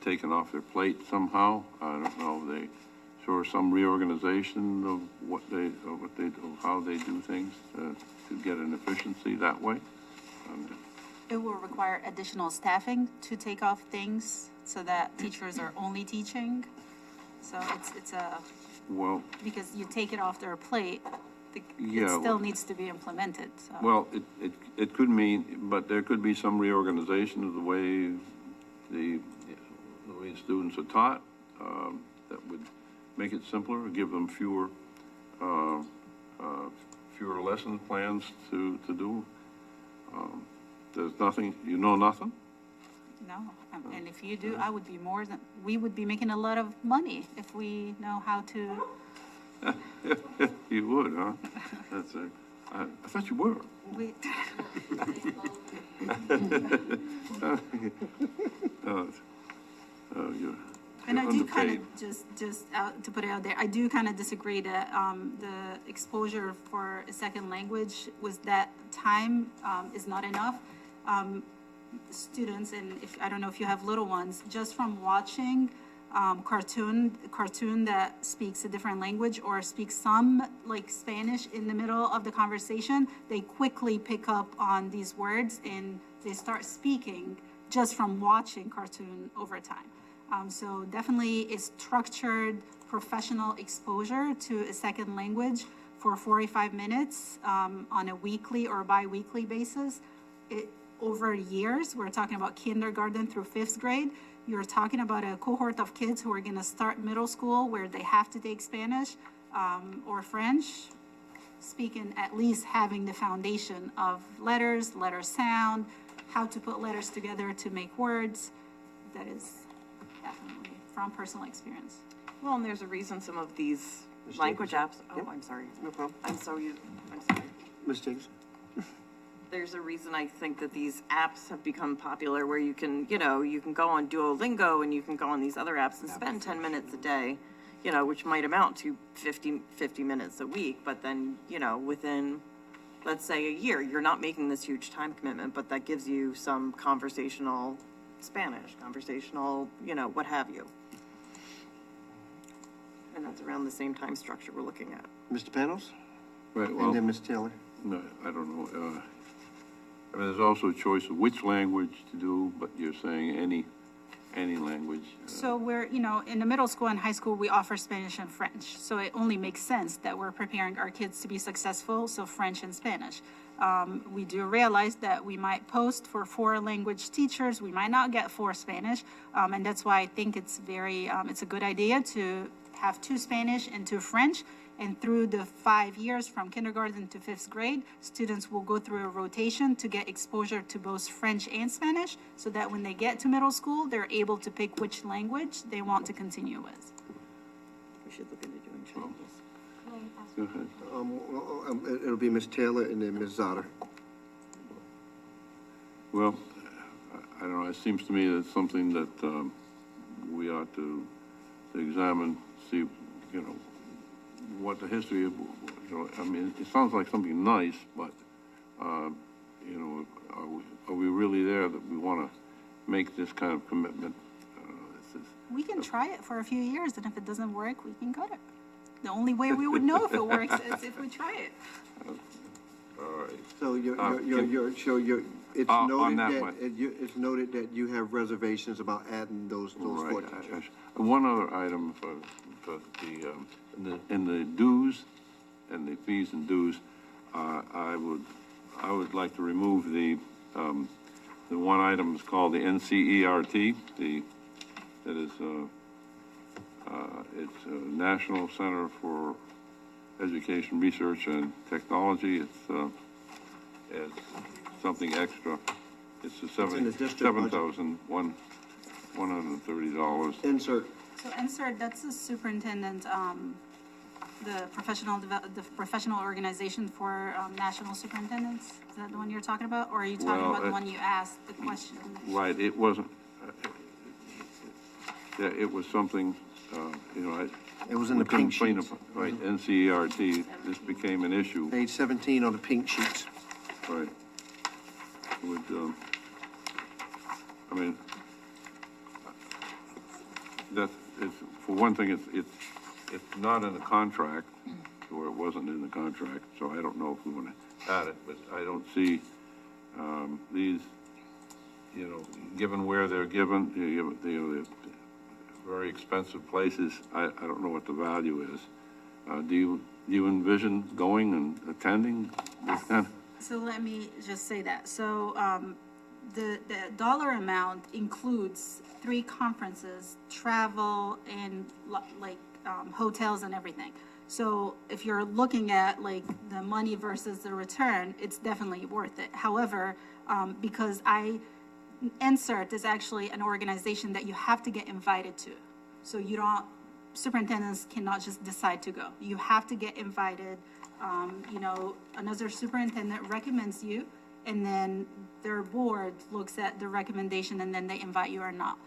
taken off their plate somehow. I don't know, sure some reorganization of how they do things to get an efficiency that way. It will require additional staffing to take off things so that teachers are only teaching. So it's a, Well, because you take it off their plate, it Yeah, still needs to be implemented, so. well, it could mean, but there could be some reorganization of the way the way students are taught, that would make it simpler, give them fewer lesson plans to do. There's nothing, you know nothing? No, and if you do, we would be making a lot of money if we know how to. You would, huh? That's I thought you were. We, And I do kind underpaid. of, just out, to put it out there, I do kind of disagree that, the exposure for a second language was that time, is not enough. Students, and if, I don't know if you have little ones, just from watching, cartoon that speaks a different language or speaks some like Spanish in the middle of the conversation, they quickly pick up on these words and they start speaking just from watching cartoon over time. So definitely a structured professional exposure to a second language for 45 minutes on a weekly or bi-weekly basis. Over years, we're talking about kindergarten through 5th grade. You're talking about a cohort of kids who are going to start middle school where they have to take Spanish or French, speaking, at least having the foundation of letters, letter sound, how to put letters together to make words. That is definitely from personal experience. Well, and there's a reason some of these language apps, I'm sorry. No problem. I'm sorry. Ms. Jacobson? There's a reason I think that these apps have become popular where you can, you can go on Duolingo and you can go on these other apps and spend 10 minutes a day, which might amount to 50 minutes a week. But then, within, let's say, a year, you're not making this huge time commitment, but that gives you some conversational Spanish, conversational, what have you. And that's around the same time structure we're looking at. Mr. Panos? Right, well, And then Ms. Taylor? no, I don't know. I mean, there's also a choice of which language to do, but you're saying any language. So we're, in the middle school and high school, we offer Spanish and French. So it only makes sense that we're preparing our kids to be successful, so French and Spanish. We do realize that we might post for 4 language teachers. We might not get 4 Spanish. And that's why I think it's it's a good idea to have 2 Spanish and 2 French. And through the 5 years from kindergarten to 5th grade, students will go through a rotation to get exposure to both French and Spanish, so that when they get to middle school, they're able to pick which language they want to continue with. We should look into doing changes. Go ahead. It'll be Ms. Taylor and then Ms. Zotter. Well, I don't know, it seems to me that something that we ought to examine, see, what the history of, I mean, it sounds like something nice, but, are we really there that we want to make this kind of commitment? We can try it for a few years, and if it doesn't work, we can cut it. The only way we would know if it works is if we try it. All right. So it's on noted that that, one. it's noted that you have reservations about adding those 4 Right. teachers. One other item for in the dues and the fees and dues, I would like to remove the one item is called the NCERT. That is it's National Center for Education Research and Technology. It's something extra. It's the in the district budget. $7,130. Insert. So insert, that's the superintendent, the professional organization for national superintendents? Is that the one you're talking about? Or are you talking about the one you asked the question? Right, it wasn't, it was something, It was in the pink clean sheets. up, right, NCERT, this became an issue, Page 17 on the pink sheets. right. Would, I mean, for one thing, it's not in the contract, or it wasn't in the contract, so I don't know if we want to add it, but I don't see, these, given where they're given, they're very expensive places, I don't know what the value is. Do you envision going and attending this kind? So let me just say that. So the dollar amount includes 3 conferences, travel, and hotels and everything. So if you're looking at the money versus the return, it's definitely worth it. However, because NCERT is actually an organization that you have to get invited to. So superintendents cannot just decide to go. You have to get invited. Another superintendent recommends you, and then their board looks at the recommendation, and then they invite you or not.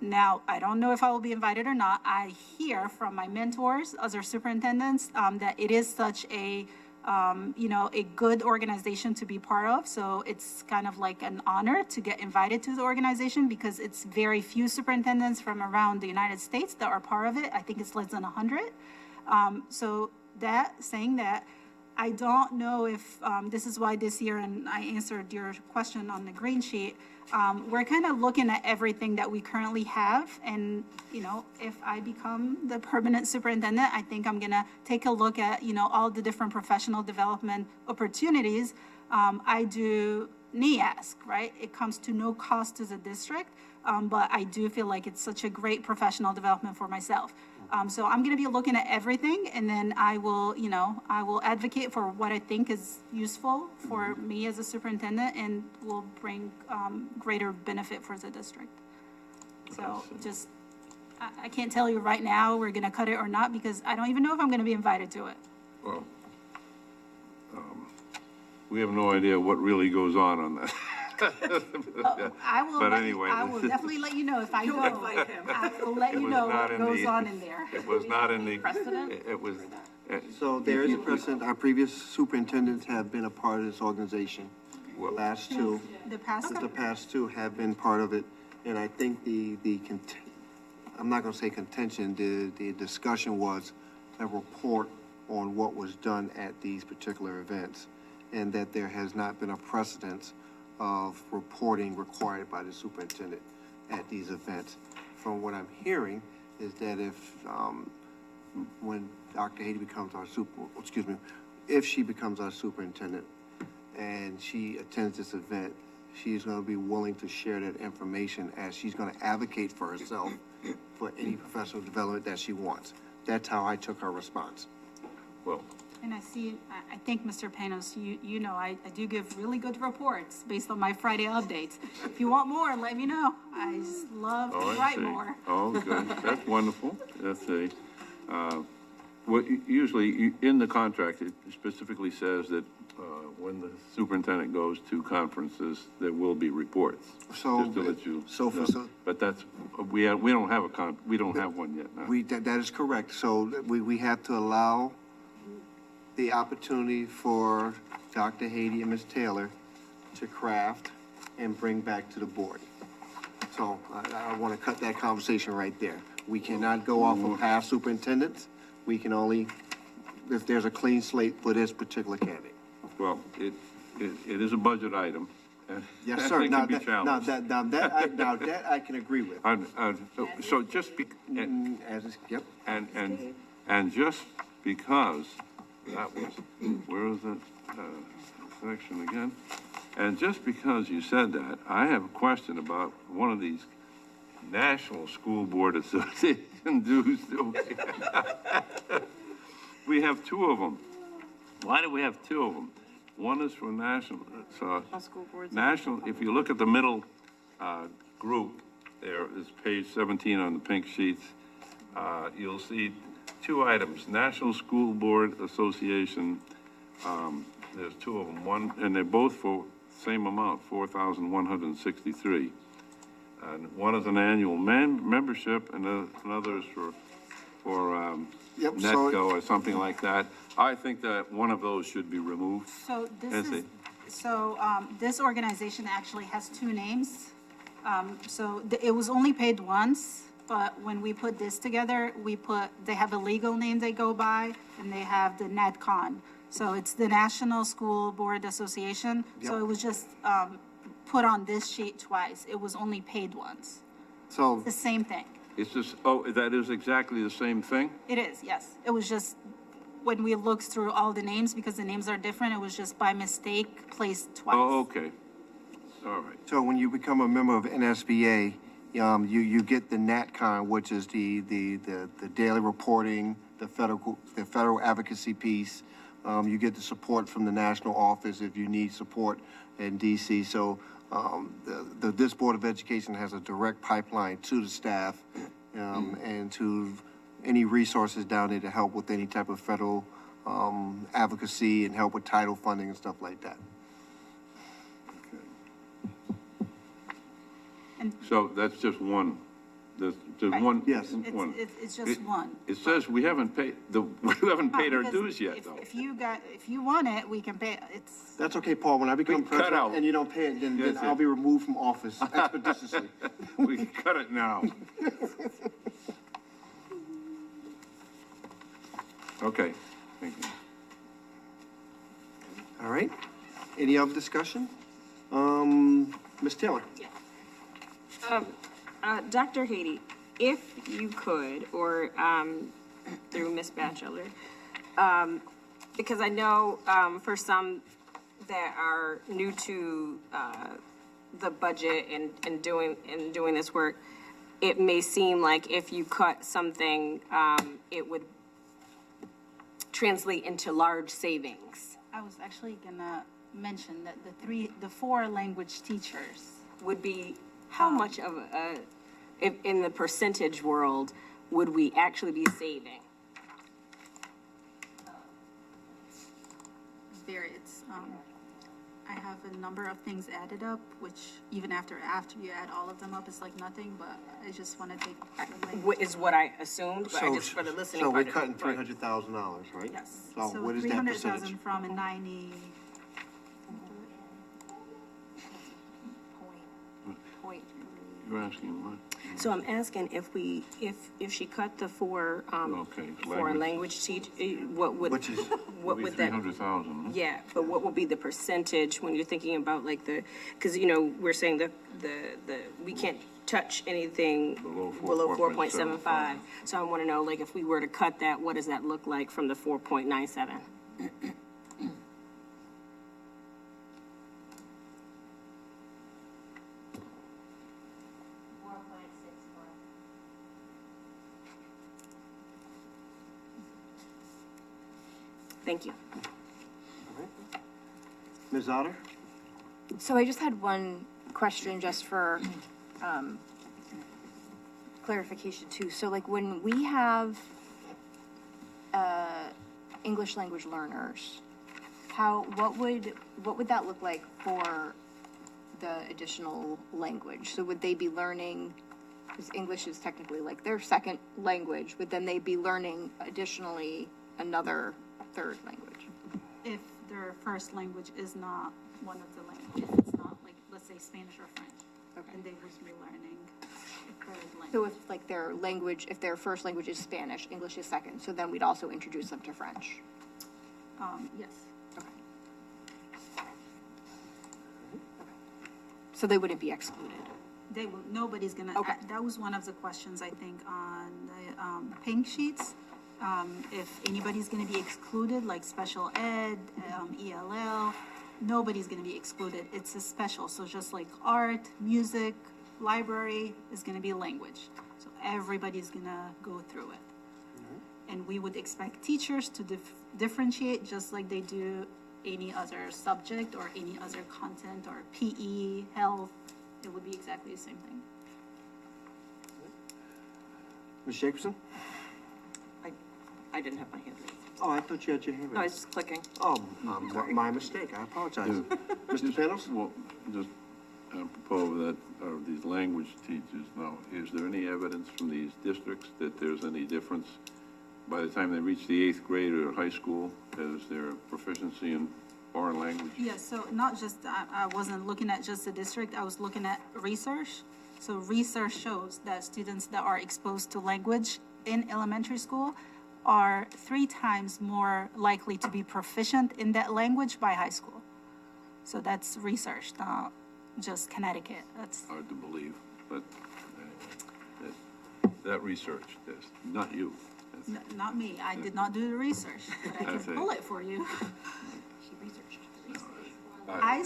Now, I don't know if I will be invited or not. I hear from my mentors, other superintendents, that it is such a, a good organization to be part of. So it's kind of like an honor to get invited to the organization because it's very few superintendents from around the United States that are part of it. I think it's less than 100. So saying that, I don't know if, this is why this year, and I answered your question on the green sheet, we're kind of looking at everything that we currently have. And, if I become the permanent superintendent, I think I'm going to take a look at, all the different professional development opportunities. I do NEASC, right? It comes to no cost to the district, but I do feel like it's such a great professional development for myself. So I'm going to be looking at everything, and then I will advocate for what I think is useful for me as a superintendent and will bring greater benefit for the district. So I can't tell you right now we're going to cut it or not because I don't even know if I'm going to be invited to it. Well, we have no idea what really goes on that. I will. But anyway. I will definitely let you know if I go. invite him. I will let you know what goes on in there. It was not in the, Precedent? it was, So there is a precedent. Our previous superintendents have been a part of this organization. well, Last two, The past. the past two have been part of it. And I think I'm not gonna say contention, the discussion was a report on what was done at these particular events. And that there has not been a precedence of reporting required by the superintendent at these events. From what I'm hearing is that when Dr. Haiti becomes if she becomes our superintendent and she attends this event, she's gonna be willing to share that information as she's gonna advocate for herself for any professional development that she wants. That's how I took her response. well, And I think, Mr. Panos, I do give really good reports based on my Friday updates. If you want more, let me know. I just love to I write see. more. Oh, good, that's wonderful. That's usually in the contract, it specifically says that when the superintendent goes to conferences, there will be reports. So, Just to let you so know. But that's, we don't have one yet. No. That is correct. So we have to allow the opportunity for Dr. Haiti and Ms. Taylor to craft and bring back to the board. So I want to cut that conversation right there. We cannot go off of past superintendents. We can only, if there's a clean slate for this particular candidate. Well, it is a budget item. And Yes, sir. it Now can be challenged. that I can agree with. So just Yep. And just because that was, where was that section again? And just because you said that, I have a question about one of these National School Board Association dues. We have two of them. Why do we have two of them? One is for national, national, if you look at the middle group, there is page 17 on the pink sheets, you'll see two items, National School Board Association, there's two of them, one, and they're both for same amount, $4,163. And one is an annual membership, and another is for Yep, Netco or something like that. I think that one of those should be removed. So this organization actually has two names. It was only paid once, but when we put this together, they have a legal name they go by, and they have the NetCon. So it's the National School Board Association. So it was just put on this sheet twice. It was only paid once. So The same thing. It's just, that is exactly the same thing? It is, yes. It was just, when we looked through all the names, because the names are different, it was just by mistake placed twice. Oh, okay. All right. So when you become a member of NSBA, you get the NatCon, which is the daily reporting, the federal advocacy piece. You get the support from the national office if you need support in DC. So this Board of Education has a direct pipeline to the staff and to any resources down there to help with any type of federal advocacy and help with title funding and stuff like that. So that's just one there's one. Yes. one. It's just one. It says we haven't paid, we haven't paid our Because dues yet, if- though. If you want it, we can pay, it's, That's okay, Paul, when I become Cut out. president and you don't pay it, then That's I'll it. be removed from office expeditiously. We can cut it now. Okay, thank you. All right, any other discussion? Ms. Taylor? Dr. Haiti, if you could, or through Ms. Batchelder, because I know for some that are new to the budget and doing this work, it may seem like if you cut something, it would translate into large savings. I was actually gonna mention that the 4 language teachers, Would be, how much of a, if, in the percentage world, would we actually be saving? it's, I have a number of things added up, which even after you add all of them up, it's like nothing, but I just wanna take the language. Is what I assumed, but I just for the listening So we're part. cutting $300,000, right? Yes, So so what is that 300,000 percentage? from a 90, You're asking what? So I'm asking if we, if she cut the 4, Okay, foreign language teach, what would, Which is, what would that? 300,000. Yeah, but what would be the percentage when you're thinking about like the, because, you know, we're saying the, we can't touch anything below 4.75. So I want to know, like, if we were to cut that, what does that look like from the 4.97? 4.64. Thank you. Ms. Otter? So I just had one question just for clarification too. So like when we have English language learners, what would that look like for the additional language? So would they be learning, because English is technically like their second language, would then they be learning additionally another third language? if their first language is not one of the languages, it's not like, let's say Spanish or French, and they would be learning a third language. So if like their language, if their first language is Spanish, English is second, so then we'd also introduce them to French. Yes. Okay. So they wouldn't be excluded. They will, nobody's gonna, Okay. that was one of the questions, I think, on the pink sheets. If anybody's gonna be excluded, like special ed, ELL, nobody's gonna be excluded. It's a special, so just like art, music, library is gonna be language. So everybody's gonna go through it. And we would expect teachers to differentiate just like they do any other subject or any other content or PE, health. It would be exactly the same thing. Ms. Jacobson? I didn't have my hand raised. Oh, I thought you had your hand No, I was raised. just clicking. Oh, my mistake, I apologize. Mr. Panos? Well, just apropos that, of these language teachers now, is there any evidence from these districts that there's any difference by the time they reach the 8th grade or high school as their proficiency in foreign language? Yes, so not just, I wasn't looking at just the district, I was looking at research. So research shows that students that are exposed to language in elementary school are 3 times more likely to be proficient in that language by high school. So that's research, not just Connecticut. That's, Hard to believe, but that research, that's not you. That's- not me, I did not do the research, but I That's can it. pull it for you. I-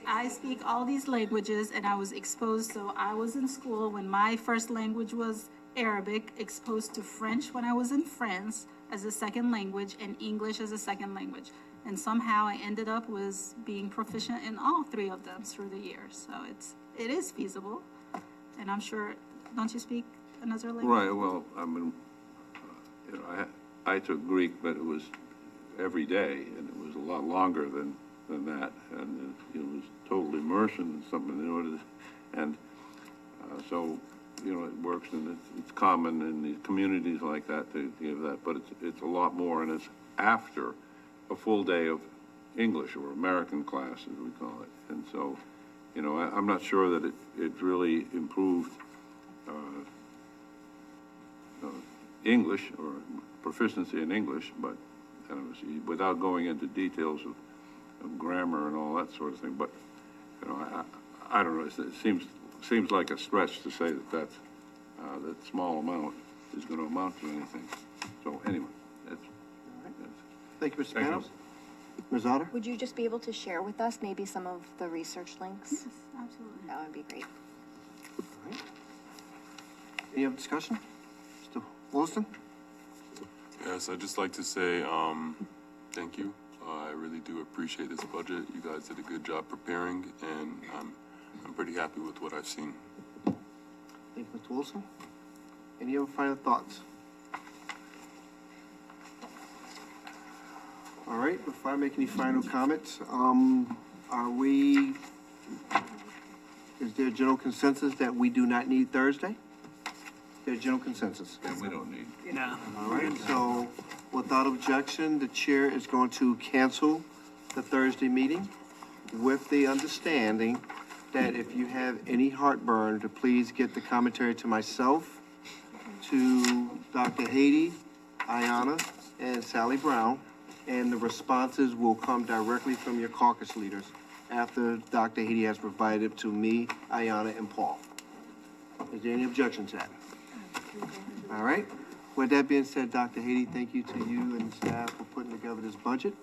I speak all these languages, and I was exposed, so I was in school when my first language was Arabic, exposed to French when I was in France as a second language, and English as a second language. And somehow I ended up with being proficient in all 3 of them through the years. So it is feasible, and I'm sure, don't you speak another language? Right, well, I mean, you know, I took Greek, but it was every day, and it was a lot longer than that, and it was total immersion in something in order to, and so you know, it works and it's common in the communities like that to give that, but it's a lot more and it's after a full day of English or American class, as we call it. And so, you know, I'm not sure that it really improved English or proficiency in English, but without going into details of grammar and all that sort of thing. But, you know, I don't know, it seems like a stretch to say that small amount is going to amount to anything. So anyway, that's. Thank you, Mr. Panos. Ms. Otter? Would you just be able to share with us maybe some of the research links? Yes, absolutely. That would be great. Any other discussion? Mr. Wilson? Yes, I'd just like to say, thank you. I really do appreciate this budget. You guys did a good job preparing, and I'm pretty happy with what I've seen. Thank you, Mr. Wilson. Any other final thoughts? All right, before I make any final comments, is there a general consensus that we do not need Thursday? Is there a general consensus? And we don't need. No. All right, so without objection, the chair is going to cancel the Thursday meeting with the understanding that if you have any heartburn, to please get the commentary to myself, to Dr. Haiti, Ayanna, and Sally Brown, and the responses will come directly from your caucus leaders after Dr. Haiti has provided it to me, Ayanna, and Paul. Is there any objection to that? All right. With that being said, Dr. Haiti, thank you to you and staff for putting together this budget.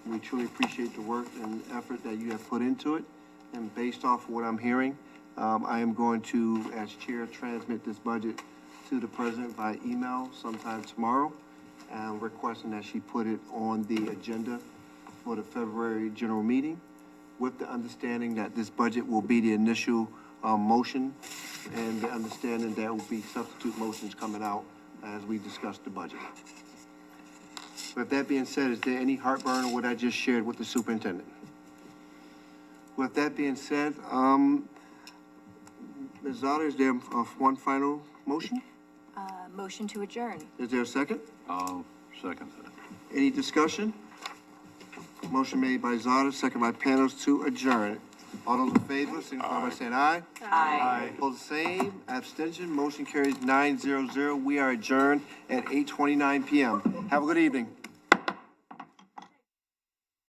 We truly appreciate the work and effort that you have put into it. And based off of what I'm hearing, I am going to, as chair, transmit this budget to the president by email sometime tomorrow, requesting that she put it on the agenda for the February general meeting, with the understanding that this budget will be the initial motion, and the understanding there will be substitute motions coming out as we discuss the budget. With that being said, is there any heartburn on what I just shared with the superintendent? With that being said, Ms. Zotter, is there one final motion? Motion to adjourn. Is there a second? I'll second that. Any discussion? Motion made by Zotter, second by Panos to adjourn. All those in favor, signify by saying aye. Aye. Opposed, the same. Abstention. Motion carries 9-0-0. We are adjourned at 8:29 p.m. Have a good evening.